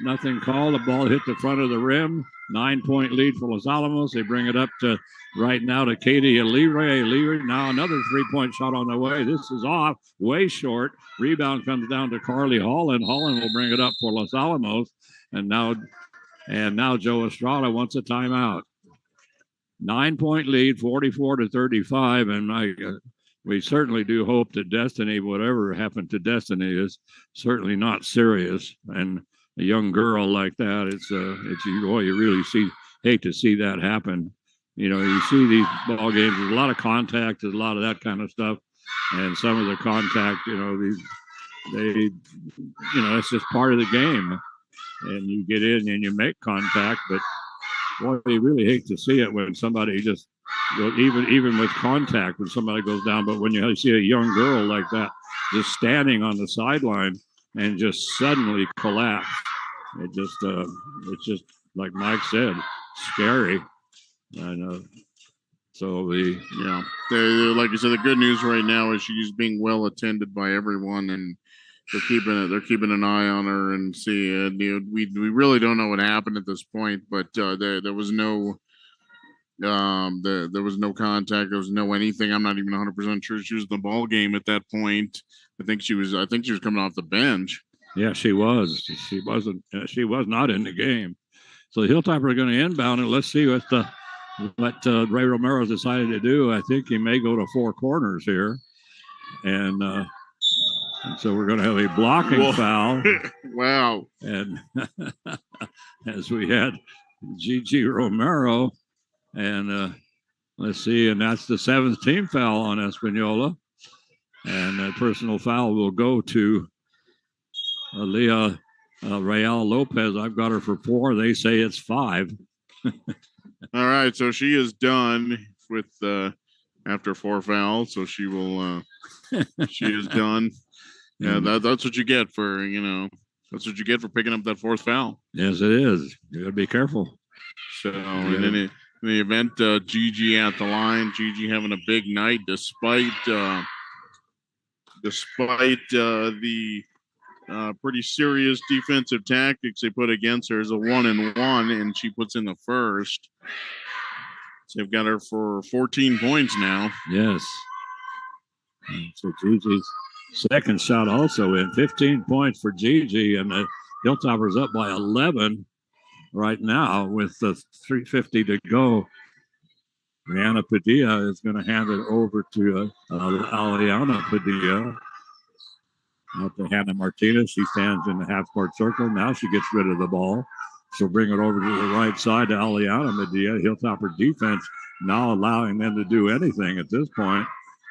Nothing called. The ball hit the front of the rim. 9-point lead for Los Alamos. They bring it up to right now to Katie Alire. Now another 3-point shot on the way. This is off, way short. Rebound comes down to Carly Holland. Holland will bring it up for Los Alamos. And now Joe Estrada wants a timeout. 9-point lead, 44-35. And we certainly do hope that Destiny, whatever happened to Destiny, is certainly not serious. And a young girl like that, it's you really hate to see that happen. You see these ball games, there's a lot of contact, there's a lot of that kind of stuff, and some of the contact, it's just part of the game, and you get in and you make contact, but boy, you really hate to see it when somebody just even with contact when somebody goes down. But when you see a young girl like that just standing on the sideline and just suddenly collapse, it's just like Mike said, scary. I know. So like you said, the good news right now is she's being well attended by everyone, and they're keeping an eye on her and see. We really don't know what happened at this point, but there was no there was no contact. There was no anything. I'm not even 100% sure she was in the ball game at that point. I think she was coming off the bench. Yeah, she was. She wasn't. She was not in the game. So the Hilltopper are going to inbound it. Let's see what Ray Romero decided to do. I think he may go to 4 corners here, and so we're going to have a blocking foul. Wow! And as we had Gigi Romero, and let's see, and that's the 7th team foul on Espanola, and that personal foul will go to Aaliyah Real Lopez. I've got her for 4. They say it's 5. All right, so she is done with after 4 fouls, so she will she is done. Yeah, that's what you get for, that's what you get for picking up that fourth foul. Yes, it is. You got to be careful. So in the event, Gigi at the line, Gigi having a big night despite the pretty serious defensive tactics they put against her. As a 1-and-1, and she puts in the first. So they've got her for 14 points now. Yes. So Gigi's second shot also in. 15 points for Gigi, and the Hilltoppers up by 11 right now with the 3:50 to go. Rihanna Padilla is going to hand it over to Aliana Padilla. Out to Hannah Martinez. She stands in the half-court circle. Now she gets rid of the ball. She'll bring it over to the right side to Aliana Padilla. Hilltopper defense now allowing them to do anything at this point.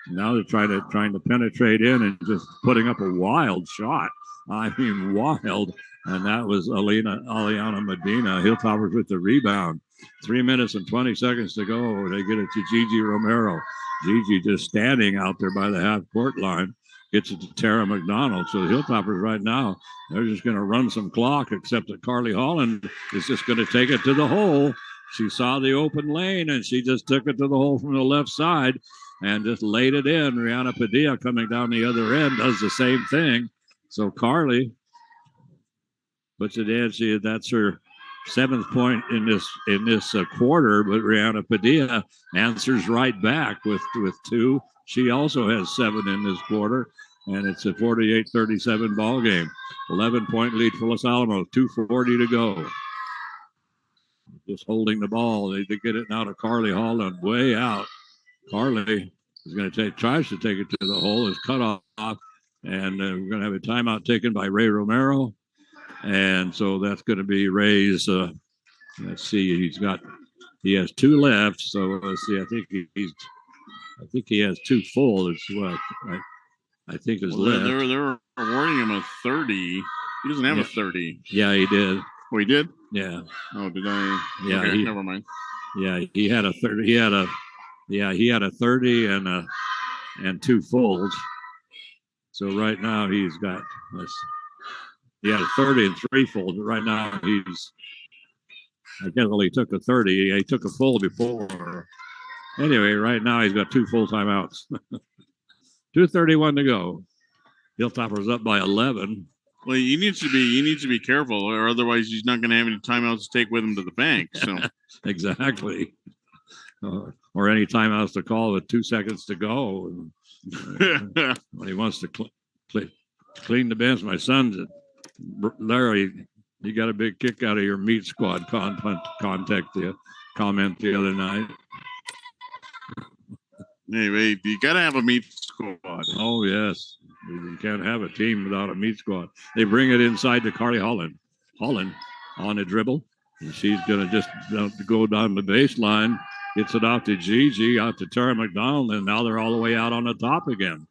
Now they're trying to penetrate in and just putting up a wild shot. I mean, wild. And that was Aliana Medina. Hilltoppers with the rebound. 3 minutes and 20 seconds to go. They get it to Gigi Romero. Gigi just standing out there by the half-court line. Gets it to Tara McDonald. So the Hilltoppers right now, they're just going to run some clock, except that Carly Holland is just going to take it to the hole. She saw the open lane, and she just took it to the hole from the left side and just laid it in. Rihanna Padilla coming down the other end does the same thing. So Carly puts it in. That's her 7th point in this quarter, but Rihanna Padilla answers right back with 2. She also has 7 in this quarter, and it's a 48-37 ball game. 11-point lead for Los Alamos. 2:40 to go. Just holding the ball. They get it now to Carly Holland, way out. Carly is going to tries to take it to the hole. Is cut off, and we're going to have a timeout taken by Ray Romero, and so that's going to be Ray's. Let's see, he has 2 left. So let's see. I think he has 2 full. Is what I think is left. They're awarding him a 30. He doesn't have a 30. Yeah, he did. Oh, he did? Yeah. Oh, did I? Yeah. Okay, never mind. Yeah, he had a 30. He had a 30 and 2 fulls. So right now he's got. He had a 30 and 3 fulls. But right now I guess he took a 30. He took a full before. Anyway, right now he's got 2 full timeouts. 2:31 to go. Hilltoppers up by 11. Well, he needs to be careful, or otherwise he's not going to have any timeouts to take with him to the bank. So exactly, or any timeouts to call with 2 seconds to go. When he wants to clean the bench, my son's Larry. He got a big kick out of your meat squad comment the other night. Anyway, you got to have a meat squad. Oh, yes. You can't have a team without a meat squad. They bring it inside to Carly Holland. Holland on a dribble. And she's going to just go down the baseline. Gets it out to Gigi, out to Tara McDonald, and now they're all the way out on the top again.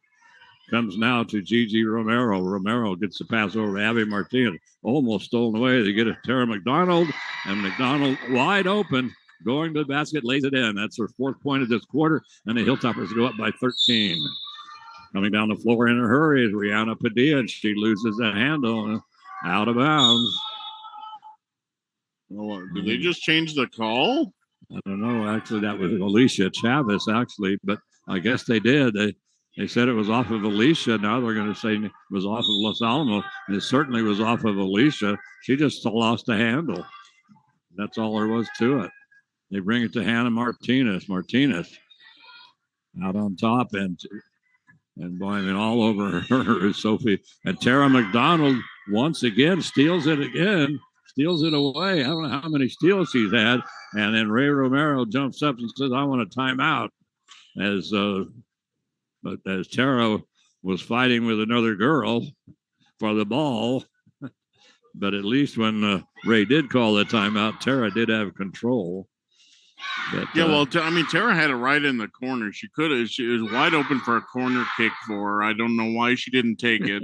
Comes now to Gigi Romero. Romero gets the pass over to Abby Martinez. Almost stolen away. They get it to Tara McDonald, and McDonald wide open. Going to the basket, lays it in. That's her 4th point of this quarter, and the Hilltoppers go up by 13. Coming down the floor in a hurry is Rihanna Padilla, and she loses that handle out of bounds. Oh, did they just change the call? I don't know. Actually, that was Alicia Chavez, actually, but I guess they did. They said it was off of Alicia. Now they're going to say it was off of Los Alamos, and it certainly was off of Alicia. She just lost the handle. That's all there was to it. They bring it to Hannah Martinez. Martinez out on top, and boy, I mean, all over her is Sophie. And Tara McDonald once again steals it away. I don't know how many steals she's had. And then Ray Romero jumps up and says, "I want a timeout." But as Tara was fighting with another girl for the ball, but at least when Ray did call the timeout, Tara did have control. But, yeah, well, Tara had it right in the corner. She was wide open for a corner kick for her. I don't know why she didn't take it.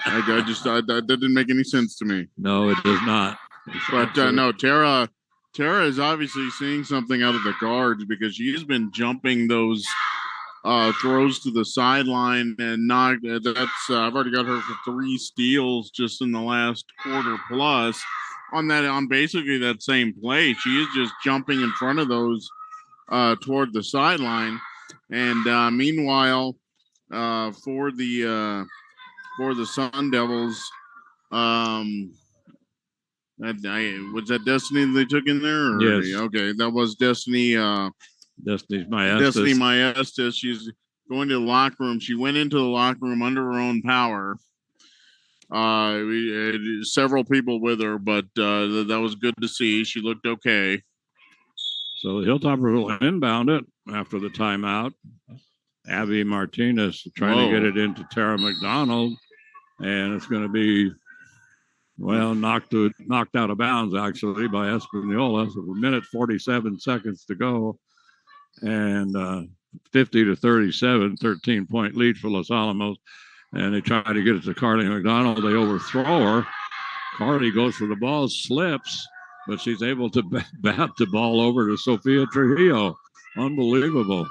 That didn't make any sense to me. No, it does not. But no, Tara is obviously seeing something out of the guards, because she's been jumping those throws to the sideline and knocked. That's I've already got her for 3 steals just in the last quarter plus on basically that same play. She is just jumping in front of those toward the sideline, and meanwhile, for the Sun Devils, was that Destiny they took in there? Or, yes. Okay, that was Destiny. Destiny Maestas. Destiny Maestas. She's going to the locker room. She went into the locker room under her own power. Several people with her, but that was good to see. She looked okay. So the Hilltoppers will inbound it after the timeout. Abby Martinez trying to get it into Tara McDonald, and it's going to be, well, knocked out of bounds, actually, by Espanola. So a minute 47 seconds to go, and 50-37, 13-point lead for Los Alamos. And they try to get it to Carly McDonald. They overthrow her. Carly goes for the ball, slips, but she's able to bat the ball over to Sofia Trujillo. Unbelievable.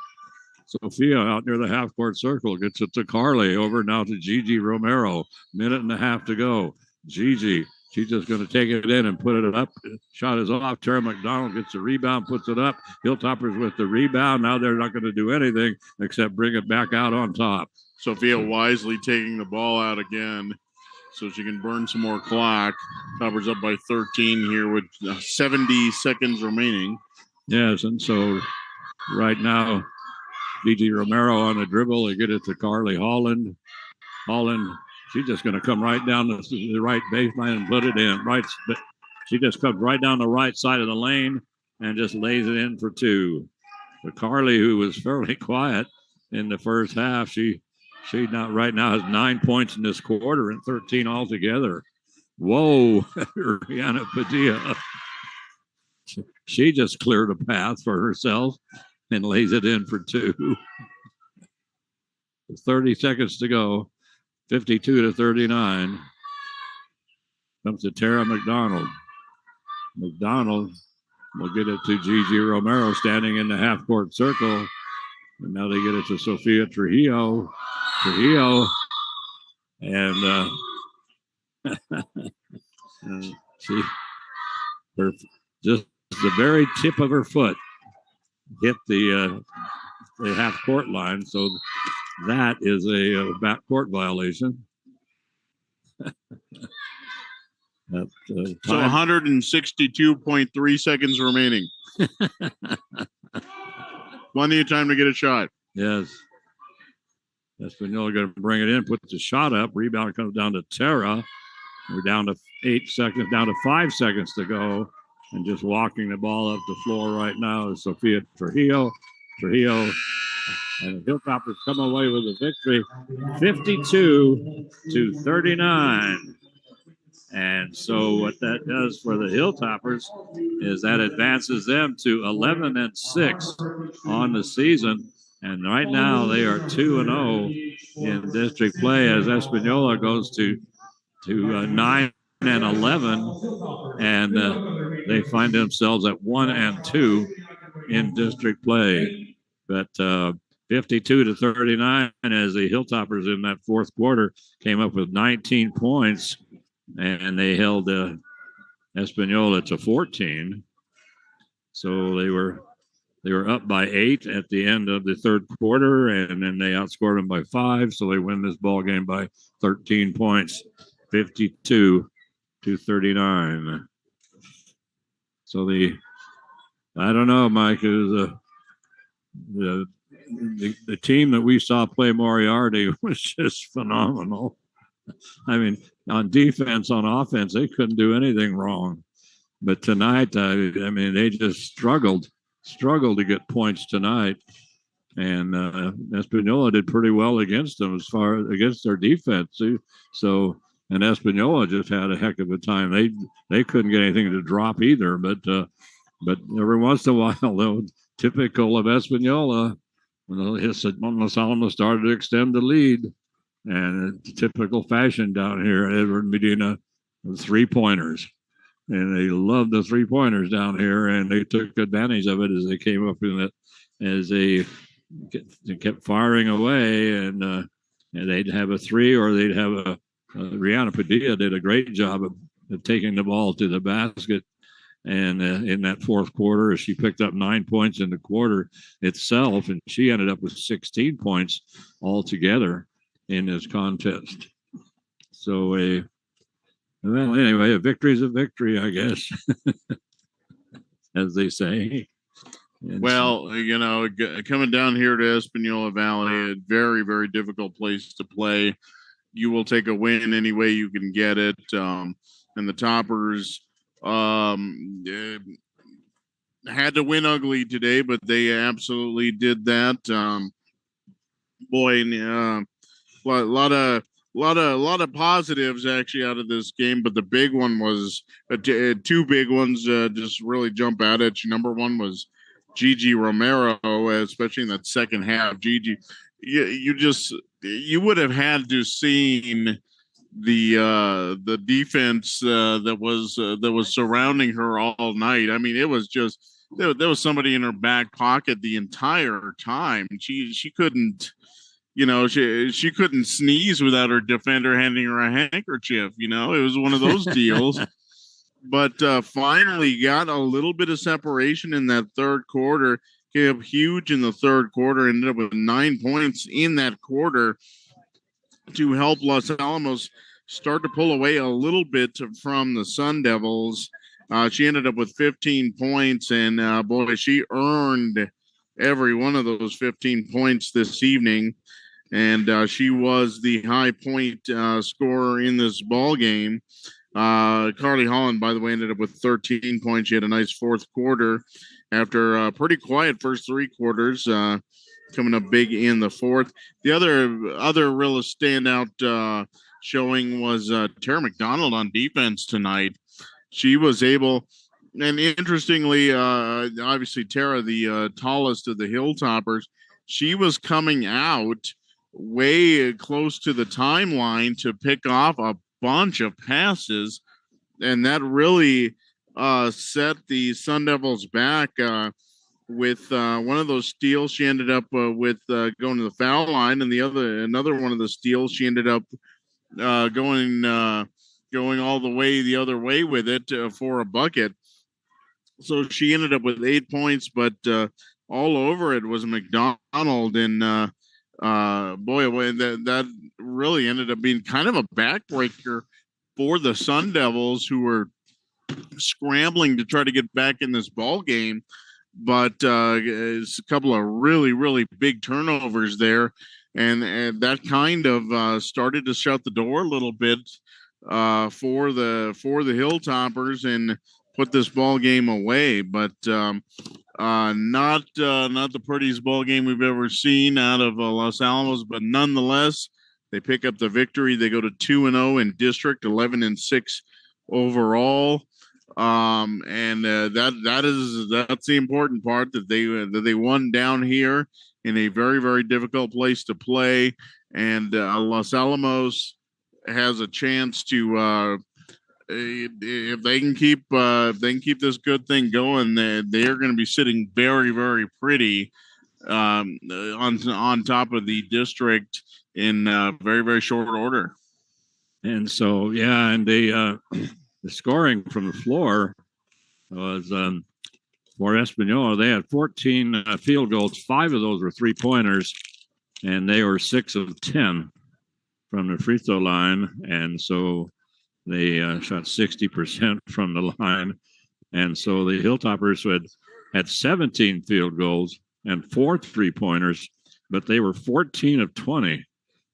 Sophia out near the half-court circle gets it to Carly. Over now to Gigi Romero. Minute and a half to go. Gigi, she's just going to take it in and put it up. Shot is off. Tara McDonald gets the rebound, puts it up. Hilltoppers with the rebound. Now they're not going to do anything except bring it back out on top. Sophia wisely taking the ball out again so she can burn some more clock. Toppers up by 13 here with 70 seconds remaining. Yes, and so right now, Gigi Romero on the dribble. They get it to Carly Holland. Holland, she's just going to come right down the right baseline and put it in. She just comes right down the right side of the lane and just lays it in for 2. But Carly, who was fairly quiet in the first half, she not right now has 9 points in this quarter and 13 altogether. Whoa, Rihanna Padilla. She just cleared a path for herself and lays it in for 2. 30 seconds to go. 52-39. Comes to Tara McDonald. McDonald will get it to Gigi Romero standing in the half-court circle. And now they get it to Sofia Trujillo. And just the very tip of her foot hit the half-court line. So that is a backcourt violation. So 162.3 seconds remaining. Plenty of time to get a shot. Yes. Espanola going to bring it in, puts the shot up. Rebound comes down to Tara. We're down to 8 seconds, down to 5 seconds to go. And just walking the ball up the floor right now is Sofia Trujillo. And the Hilltoppers come away with a victory, 52-39. And so what that does for the Hilltoppers is that advances them to 11-6 on the season. And right now they are 2-0 in district play as Espanola goes to 9-11, and they find themselves at 1-2 in district play. But 52-39 as the Hilltoppers in that fourth quarter came up with 19 points, and they held Espanola to 14. So they were up by 8 at the end of the third quarter, and then they outscored them by 5. So they win this ball game by 13 points, 52-39. So I don't know, Mike, it was the team that we saw play Moriarty was just phenomenal. I mean, on defense, on offense, they couldn't do anything wrong. But tonight, I mean, they just struggled to get points tonight. And Espanola did pretty well against them against their defense. So, and Espanola just had a heck of a time. They couldn't get anything to drop either. But every once in a while, though, typical of Espanola, when Los Alamos started to extend the lead, and typical fashion down here at Edward Medina, 3-pointers. And they love the 3-pointers down here, and they took advantage of it as they came up in it as a kept firing away, and they'd have a three, or they'd have a Rihanna Padilla did a great job of taking the ball to the basket. And in that fourth quarter, she picked up 9 points in the quarter itself, and she ended up with 16 points altogether in this contest. So, well, anyway, a victory is a victory, I guess, as they say. And well, coming down here to Espanola Valley, a very, very difficult place to play. You will take a win any way you can get it. And the Toppers had to win ugly today, but they absolutely did that. A lot of positives actually out of this game, but the big one was two big ones just really jump out at you. Number one was Gigi Romero, especially in that second half. Gigi, you would have had to seen the defense that was surrounding her all night. I mean, it was just there was somebody in her back pocket the entire time. She couldn't, she couldn't sneeze without her defender handing her a handkerchief. It was one of those deals. But finally got a little bit of separation in that third quarter. Came up huge in the third quarter. Ended up with 9 points in that quarter to help Los Alamos start to pull away a little bit from the Sun Devils. She ended up with 15 points, and boy, she earned every one of those 15 points this evening. And she was the high point scorer in this ball game. Carly Holland, by the way, ended up with 13 points. She had a nice fourth quarter after a pretty quiet first three quarters, coming up big in the fourth. The other real standout showing was Tara McDonald on defense tonight. She was able, and interestingly, obviously Tara, the tallest of the Hilltoppers, she was coming out way close to the timeline to pick off a bunch of passes, and that really set the Sun Devils back with one of those steals. She ended up with going to the foul line, and another one of the steals she ended up going all the way the other way with it for a bucket. So she ended up with 8 points, but all over it was McDonald, and boy, that really ended up being kind of a backbreaker for the Sun Devils, who were scrambling to try to get back in this ball game. But it's a couple of really, really big turnovers there, and that kind of started to shut the door a little bit for the Hilltoppers and put this ball game away. But not the prettiest ball game we've ever seen out of Los Alamos, but nonetheless, they pick up the victory. They go to 2-0 in district, 11-6 overall. And that's the important part, that they won down here in a very, very difficult place to play. And Los Alamos has a chance to, if they can keep this good thing going, they are going to be sitting very, very pretty on top of the district in very, very short order. And so, yeah, and the scoring from the floor was for Espanola. They had 14 field goals. 5 of those were three-pointers, and they were 6 of 10 from the free throw line. And so they shot 60% from the line. And so the Hilltoppers had 17 field goals and 4 three-pointers, but they were 14 of 20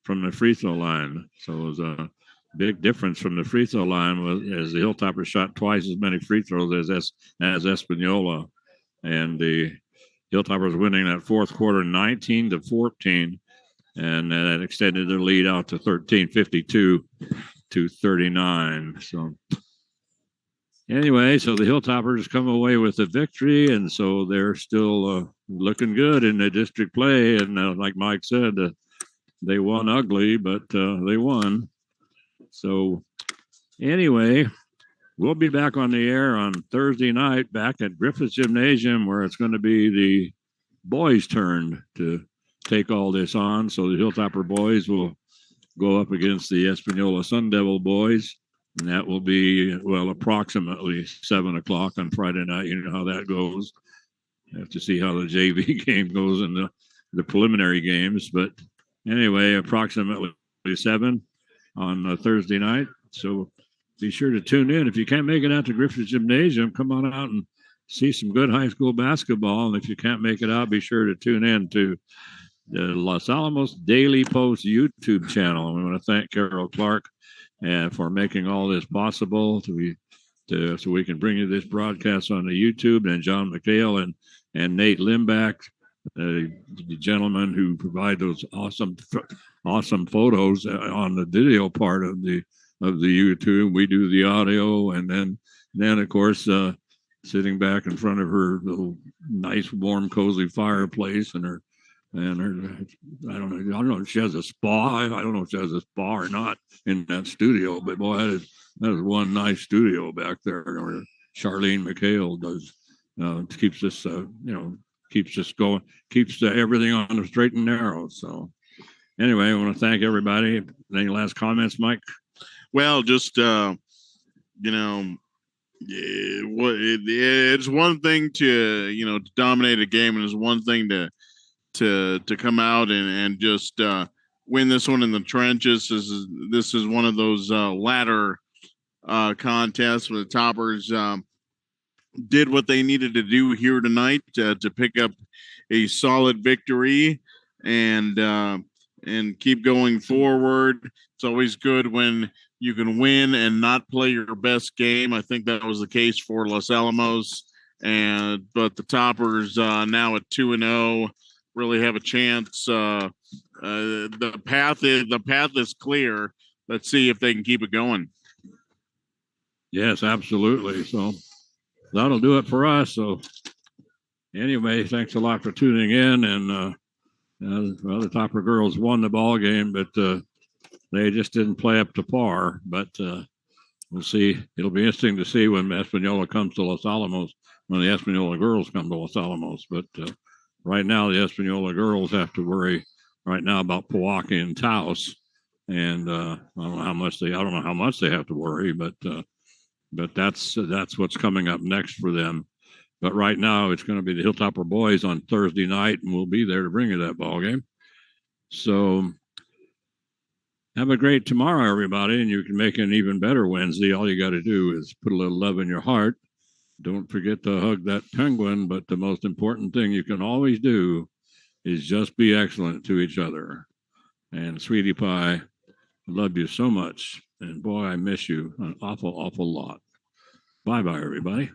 from the free throw line. So it was a big difference from the free throw line, as the Hilltoppers shot twice as many free throws as Espanola. And the Hilltoppers winning that fourth quarter 19-14, and that extended their lead out to 13, 52-39. So anyway, so the Hilltoppers come away with the victory, and so they're still looking good in the district play. And like Mike said, they won ugly, but they won. So anyway, we'll be back on the air on Thursday night back at Griffith's Gymnasium, where it's going to be the boys' turn to take all this on. So the Hilltopper boys will go up against the Espanola Sun Devil boys. And that will be, well, approximately 7 o'clock on Friday night. You know how that goes. Have to see how the JV game goes in the preliminary games. But anyway, approximately 7 on Thursday night. So be sure to tune in. If you can't make it out to Griffith Gymnasium, come on out and see some good high school basketball. And if you can't make it out, be sure to tune in to the Los Alamos Daily Post YouTube channel. We want to thank Carol Clark for making all this possible so we can bring you this broadcast on the YouTube, and John McHale and Nate Limbach, the gentlemen who provide those awesome photos on the video part of the YouTube. We do the audio, and then of course sitting back in front of her little nice warm cozy fireplace and her I don't know if she has a spa. I don't know if she has a spa or not in that studio, but boy, that is one nice studio back there where Charlene McHale does keeps this keeps us going, keeps everything on the straight and narrow. So anyway, I want to thank everybody. Any last comments, Mike? Well, just it's one thing to dominate a game, and it's one thing to come out and just win this one in the trenches. This is one of those ladder contests where the Toppers did what they needed to do here tonight to pick up a solid victory and keep going forward. It's always good when you can win and not play your best game. I think that was the case for Los Alamos, but the Toppers now at 2-0 really have a chance. The path is clear. Let's see if they can keep it going. Yes, absolutely. So that'll do it for us. So anyway, thanks a lot for tuning in. And the Topper girls won the ball game, but they just didn't play up to par. But we'll see. It'll be interesting to see when Espanola comes to Los Alamos, when the Espanola girls come to Los Alamos. But right now, the Espanola girls have to worry right now about Pewaukee and Taos, and I don't know how much they have to worry, but that's what's coming up next for them. But right now, it's going to be the Hilltopper boys on Thursday night, and we'll be there to bring you that ball game. So have a great tomorrow, everybody, and you can make an even better Wednesday. All you got to do is put a little love in your heart. Don't forget to hug that penguin, but the most important thing you can always do is just be excellent to each other. And Sweetie Pie, I love you so much. And boy, I miss you an awful, awful lot. Bye-bye, everybody.